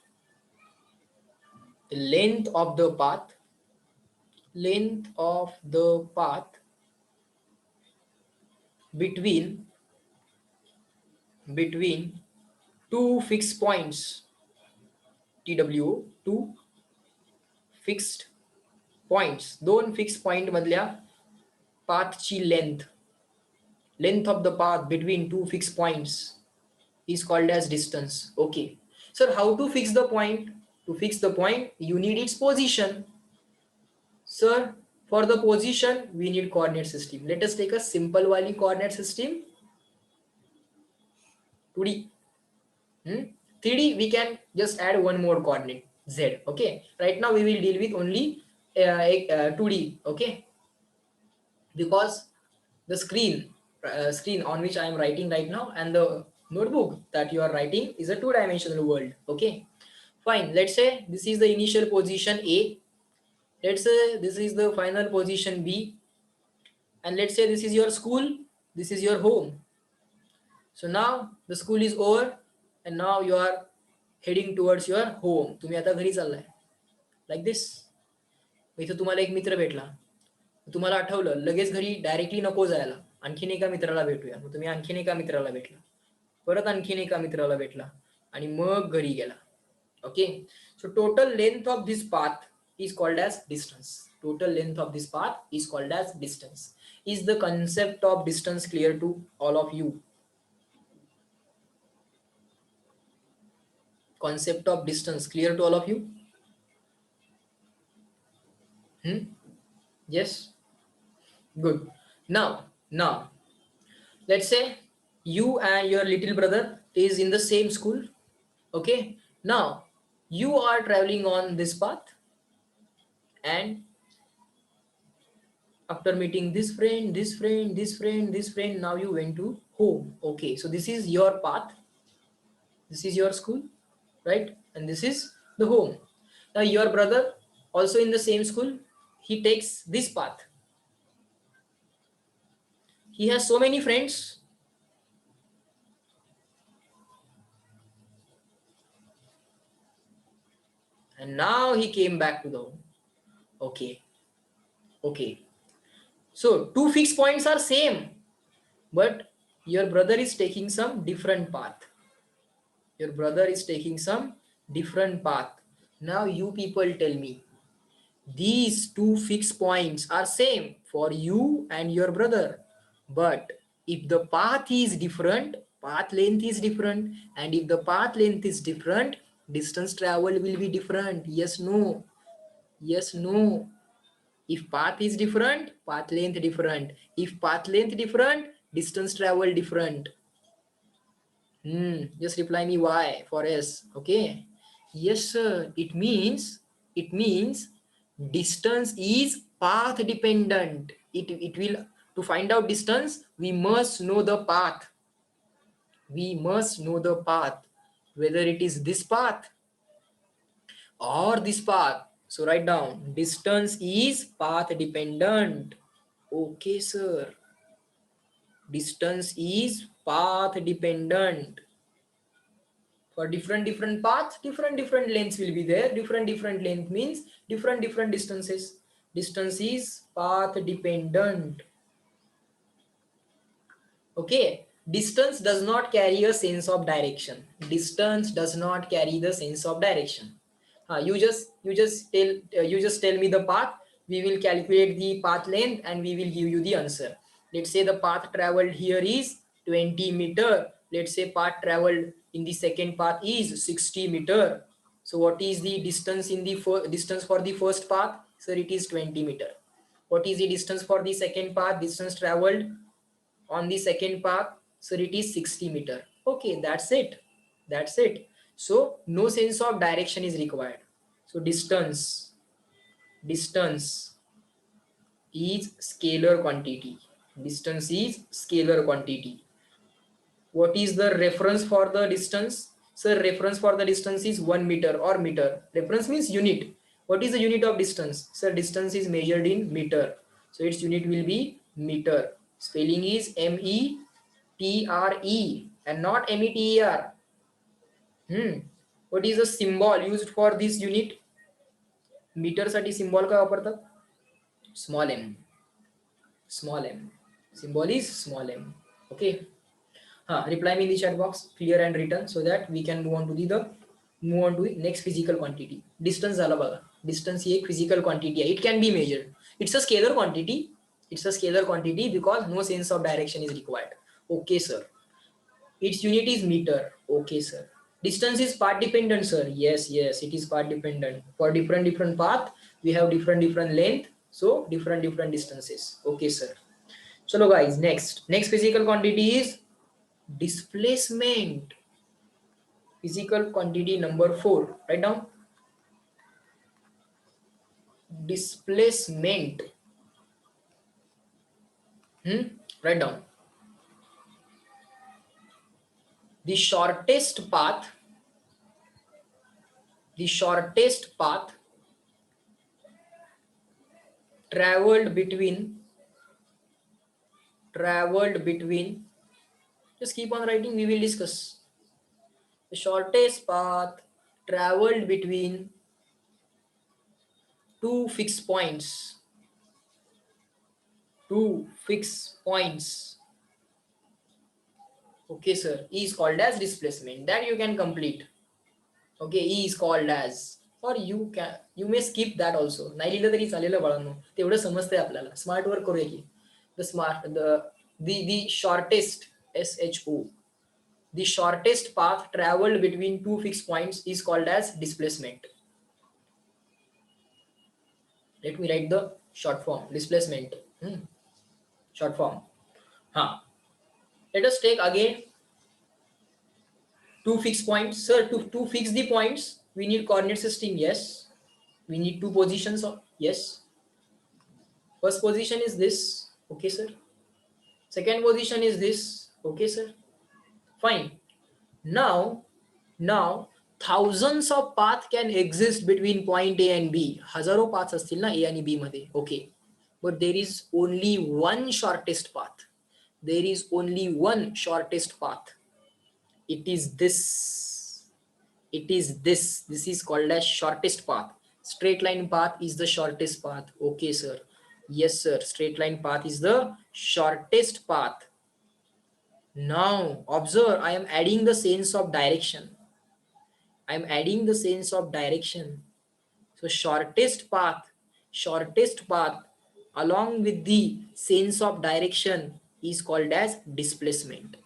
the length of the path, length of the path between two fixed points, TWO, two fixed points, दोन fixed point मधल्या pathची length of the path between two fixed points is called as distance. Okay, sir, how to fix the point? To fix the point, you need its position. Sir, for the position, we need coordinate system. Let us take a simple wali coordinate system. 2D. 3D, we can just add one more coordinate, Z. Okay, right now we will deal with only 2D. Okay, because the screen on which I am writing right now and the notebook that you are writing is a two-dimensional world. Okay, fine. Let's say this is the initial position A. Let's say this is the final position B, and let's say this is your school, this is your home. So now the school is over and now you are heading towards your home. तुम्ही आता घरी चाललाय, like this. इथे तुम्हाला एक मित्र भेटला, तुम्हाला आठवलं लगेच घरी डायरेक्टली नको जायला, आणखीन एका मित्राला भेटूया. मग तुम्ही आणखीन एका मित्राला भेटला, परत आणखीन एका मित्राला भेटला आणि मग घरी गेला. Okay, so total length of this path is called as distance. Total length of this path is called as distance. Is the concept of distance clear to all of you? Concept of distance clear to all of you? Yes, good. Now let's say you and your little brother is in the same school. Okay, now you are traveling on this path, and after meeting this friend, this friend, this friend, this friend, now you went to home. Okay, so this is your path, this is your school, right? And this is the home. Now your brother also in the same school, he takes this path. He has so many friends. And now he came back to the home. Okay. So two fixed points are same, but your brother is taking some different path. Your brother is taking some different path. Now you people tell me, these two fixed points are same for you and your brother, but if the path is different, path length is different, and if the path length is different, distance travel will be different. Yes, no? Yes, no? If path is different, path length different. If path length different, distance travel different. Just reply me Y for S. Okay. Yes, sir. It means distance is path dependent. It will, to find out distance, we must know the path. We must know the path, whether it is this path or this path. So write down, distance is path dependent. Okay, sir. Distance is path dependent. For different paths, different lengths will be there. Different length means different distances. Distance is path dependent. Okay, distance does not carry a sense of direction. Distance does not carry the sense of direction. You just tell me the path. We will calculate the path length and we will give you the answer. Let's say the path traveled here is 20 meter. Let's say path traveled in the second path is 60 meter. So what is the distance in the distance for the first path? Sir, it is 20 meter. What is the distance for the second path? Distance traveled on the second path, so it is 60 meter. Okay, that's it. So no sense of direction is required. So distance is scalar quantity. Distance is scalar quantity. What is the reference for the distance? Sir, reference for the distance is 1 meter or meter. Reference means unit. What is the unit of distance? Sir, distance is measured in meter. So its unit will be meter. Spelling is METRE and not METER. What is the symbol used for this unit? Metre साठी symbol काय वापरतात? Small m. Small m. Symbol is small m. Okay. Reply me in the chat box, clear and written, so that we can move on to the next physical quantity. Distance झाला बघा. Distance ही एक physical quantity आहे. It can be measured. It's a scalar quantity. It's a scalar quantity because no sense of direction is required. Okay, sir. Its unit is meter. Okay, sir. Distance is path dependent, sir. Yes, it is path dependent. For different path, we have different length. So different distances. Okay, sir. So guys, next physical quantity is displacement. Physical quantity number 4. Write down. Displacement. Write down. The shortest path traveled between, just keep on writing, we will discuss. The shortest path traveled between two fixed points. Okay, sir. E is called as displacement. That you can complete. Okay, E is called as, or you may skip that also. नाही लिहिलं तरी चालेल बाळांनो. तेवढं समजतंय आपल्याला. Smart work करूया की. The shortest, SHO. The shortest path traveled between two fixed points is called as displacement. Let me write the short form. Displacement. Short form. Let us take again two fixed points. Sir, to fix the points, we need coordinate system. Yes. We need two positions. Yes. First position is this. Okay, sir. Second position is this. Okay, sir. Fine. Now, thousands of paths can exist between point A and B. हजारो paths असतील ना A आणि B मध्ये. Okay. But there is only one shortest path. It is this. This is called as shortest path. Straight line path is the shortest path. Okay, sir. Yes, sir. Straight line path is the shortest path. Now, observe, I am adding the sense of direction. So, shortest path along with the sense of direction is called as displacement.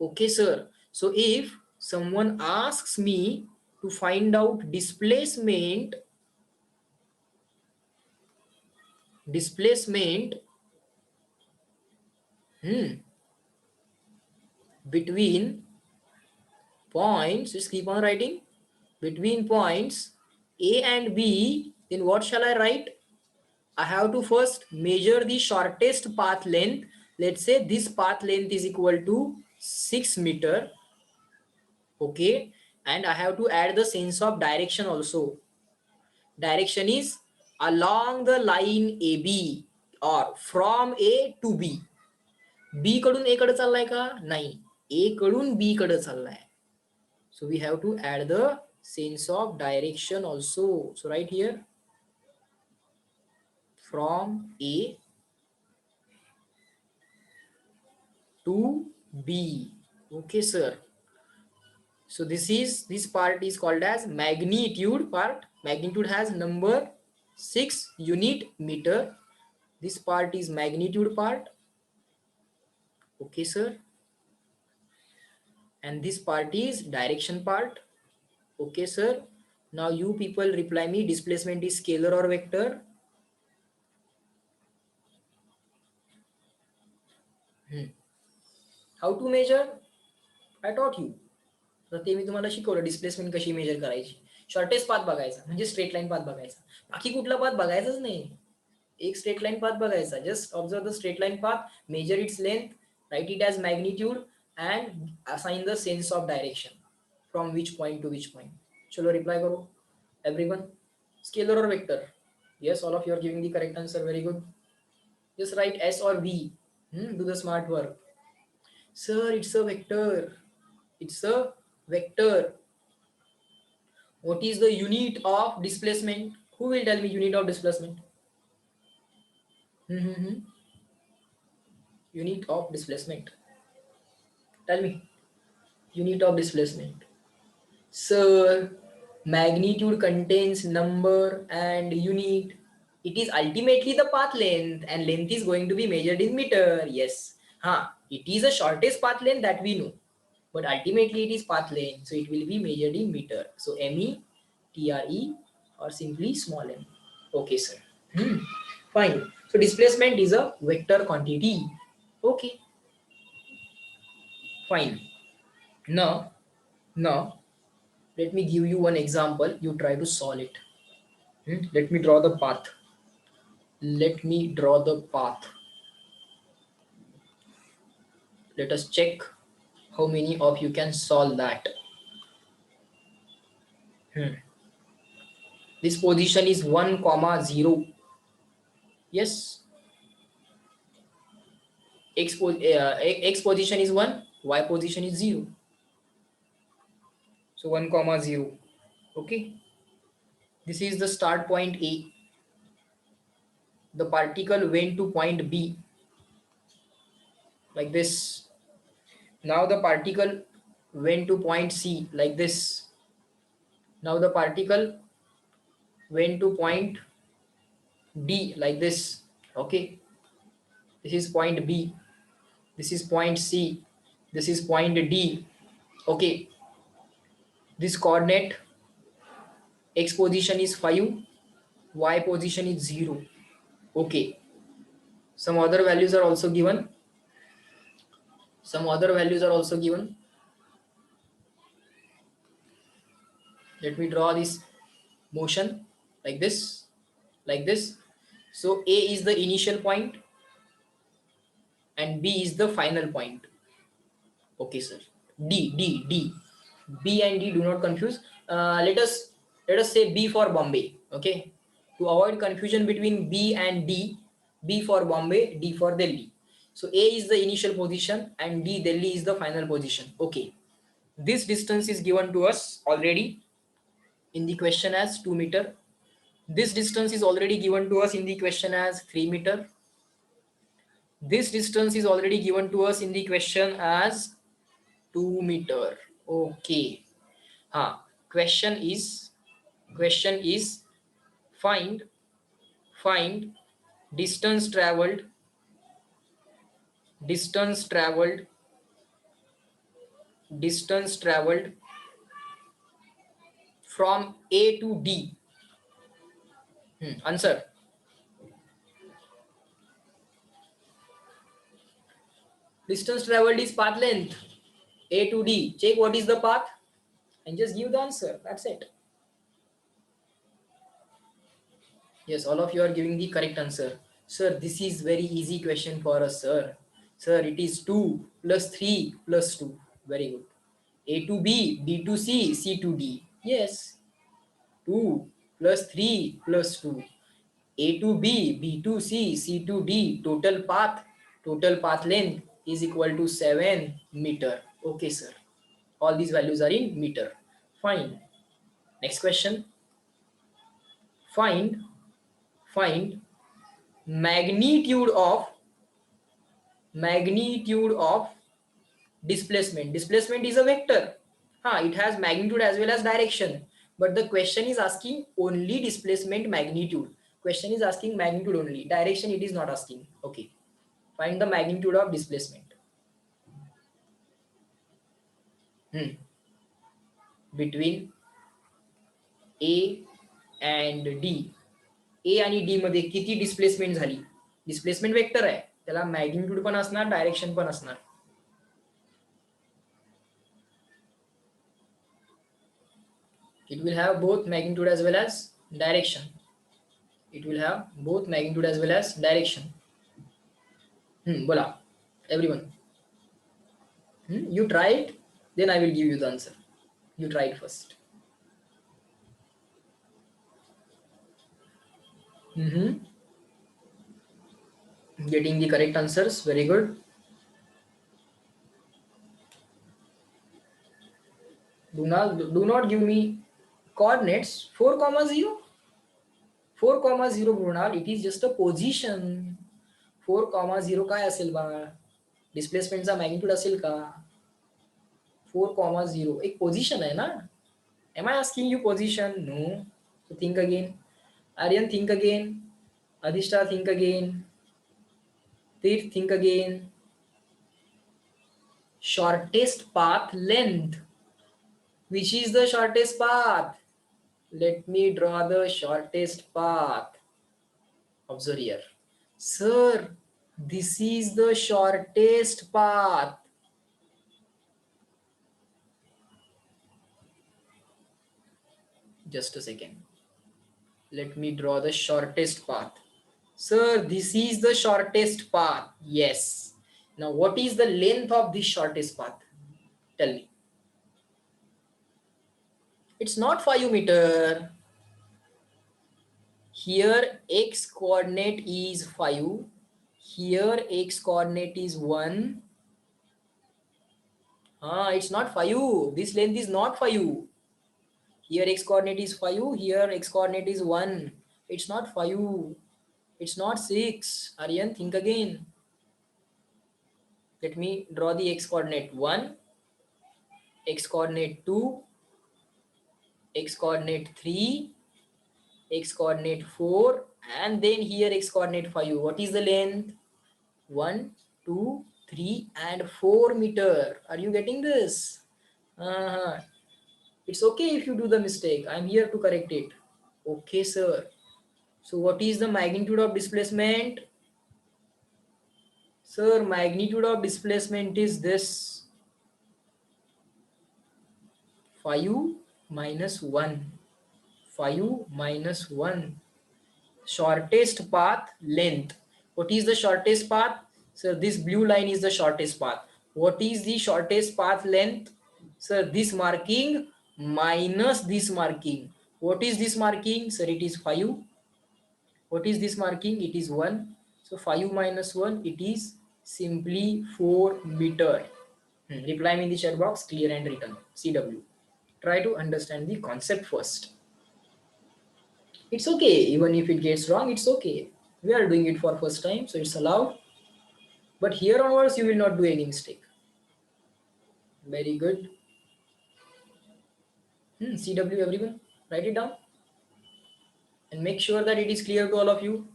Okay, sir. So, if someone asks me to find out displacement between points, just keep on writing, between points A and B, then what shall I write? I have to first measure the shortest path length. Let's say this path length is equal to 6 meter. Okay. And I have to add the sense of direction also. Direction is along the line AB or from A to B. B कडून A कडे चाललाय का? नाही. A कडून B कडे चाललाय. So we have to add the sense of direction also. So right here, from A to B. Okay, sir. So this part is called as magnitude part. Magnitude has number 6 unit meter. This part is magnitude part. Okay, sir. And this part is direction part. Okay, sir. Now you people reply me, displacement is scalar or vector? How to measure? I taught you. तर ते मी तुम्हाला शिकवलं displacement कशी major करायची. Shortest path बघायचा म्हणजे straight line path बघायचा, बाकी कुठला पाथ बघायचाच नाही. एक स्ट्रेट लाईन पाथ बघायचा. Just observe the straight line path, measure its length, write it as magnitude and assign the sense of direction from which point to which point. चलो reply करो everyone. Scalar और vector? Yes, all of you are giving the correct answer. Very good. Just write S or V. Do the smart work. Sir, it's a vector. It's a vector. What is the unit of displacement? Who will tell me unit of displacement? Unit of displacement. Tell me. Unit of displacement. Sir, magnitude contains number and unit. It is ultimately the path length, and length is going to be measured in meter. Yes. It is the shortest path length that we know, but ultimately it is path length, so it will be measured in meter. So ME, TRE, or simply small m. Okay, sir. Fine. So displacement is a vector quantity. Okay. Fine. Now, let me give you one example. You try to solve it. Let me draw the path. Let me draw the path. Let us check how many of you can solve that. This position is 1, 0. Yes. X position is 1, Y position is 0. So 1, 0. Okay. This is the start point A. The particle went to point B like this. Now the particle went to point C like this. Now the particle went to point D like this. Okay. This is point B. This is point C. This is point D. Okay. This coordinate, X position is 5, Y position is 0. Okay. Some other values are also given. Let me draw this motion like this, like this. So A is the initial point and B is the final point. Okay, sir. D. B and D, do not confuse. Let us say B for Bombay. Okay. To avoid confusion between B and D, B for Bombay, D for Delhi. So A is the initial position and D, Delhi, is the final position. Okay. This distance is given to us already in the question as 2 meter. This distance is already given to us in the question as 3 meter. This distance is already given to us in the question as 2 meter. Okay. Question is find distance traveled from A to D. Answer. Distance traveled is path length A to D. Check what is the path and just give the answer. That's it. Yes, all of you are giving the correct answer. Sir, this is very easy question for us, sir. Sir, it is 2 plus 3 plus 2. Very good. A to B, B to C, C to D. Yes. 2 plus 3 plus 2. A to B, B to C, C to D. Total path length is equal to 7 meter. Okay, sir. All these values are in meter. Fine. Next question. Find magnitude of displacement. Displacement is a vector. It has magnitude as well as direction. But the question is asking only displacement magnitude. Question is asking magnitude only. Direction it is not asking. Okay. Find the magnitude of displacement. Between A and D. A आणि D मध्ये किती displacement झाली? Displacement vector आहे, त्याला magnitude पण असणार, direction पण असणार. It will have both magnitude as well as direction. It will have both magnitude as well as direction. Bola. Everyone. You try it, then I will give you the answer. You try it first. Getting the correct answers. Very good. Do not give me coordinates. 4 comma 0. 4 comma 0 Brunal. It is just a position. 4 comma 0 काय असेल बाळ? डिस्प्लेसमेंटचा magnitude असेल का? 4 comma 0 एक position आहे ना? Am I asking you position? No. So think again. Aryan, think again. Adhishta, think again. Tirth, think again. Shortest path length. Which is the shortest path? Let me draw the shortest path. Observe here. Sir, this is the shortest path. Just a second. Let me draw the shortest path. Sir, this is the shortest path. Yes. Now, what is the length of this shortest path? Tell me. It's not 5 meter. Here, x coordinate is 5. Here, x coordinate is 1. It's not 5. This length is not 5. Here, x coordinate is 5. Here, x coordinate is 1. It's not 5. It's not 6. Aryan, think again. Let me draw the x coordinate 1, x coordinate 2, x coordinate 3, x coordinate 4, and then here x coordinate 5. What is the length? 1, 2, 3, and 4 meter. Are you getting this? It's okay if you do the mistake. I'm here to correct it. Okay, sir. So what is the magnitude of displacement? Sir, magnitude of displacement is this. 5 minus 1. 5 minus 1. Shortest path length. What is the shortest path? Sir, this blue line is the shortest path. What is the shortest path length? Sir, this marking minus this marking. What is this marking? Sir, it is 5. What is this marking? It is 1. So 5 minus 1, it is simply 4 meter. Reply me in the chat box, clear and written. CW. Try to understand the concept first. It's okay, even if it gets wrong, it's okay. We are doing it for first time, so it's allowed. But here onwards, you will not do any mistake. Very good. CW, everyone, write it down. And make sure that it is clear to all of you.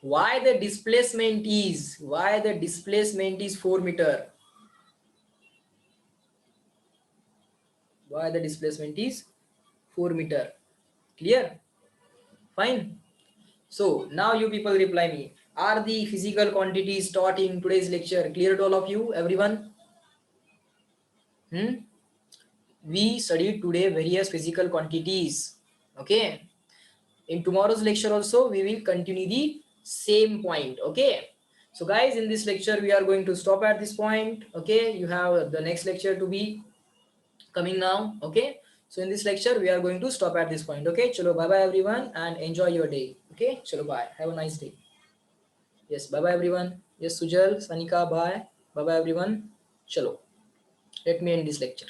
Why the displacement is 4 meter. Why the displacement is 4 meter. Clear? Fine. So now you people reply me. Are the physical quantities taught in today's lecture clear to all of you, everyone? We studied today various physical quantities. Okay. In tomorrow's lecture also, we will continue the same point. Okay. So guys, in this lecture, we are going to stop at this point. Okay. You have the next lecture to be coming now. Okay. So in this lecture, we are going to stop at this point. Okay. Chalo, bye-bye everyone and enjoy your day. Okay. Chalo, bye. Have a nice day. Yes. Bye-bye everyone. Yes, Sujal, Sanika, bye. Bye-bye everyone. Chalo. Let me end this lecture.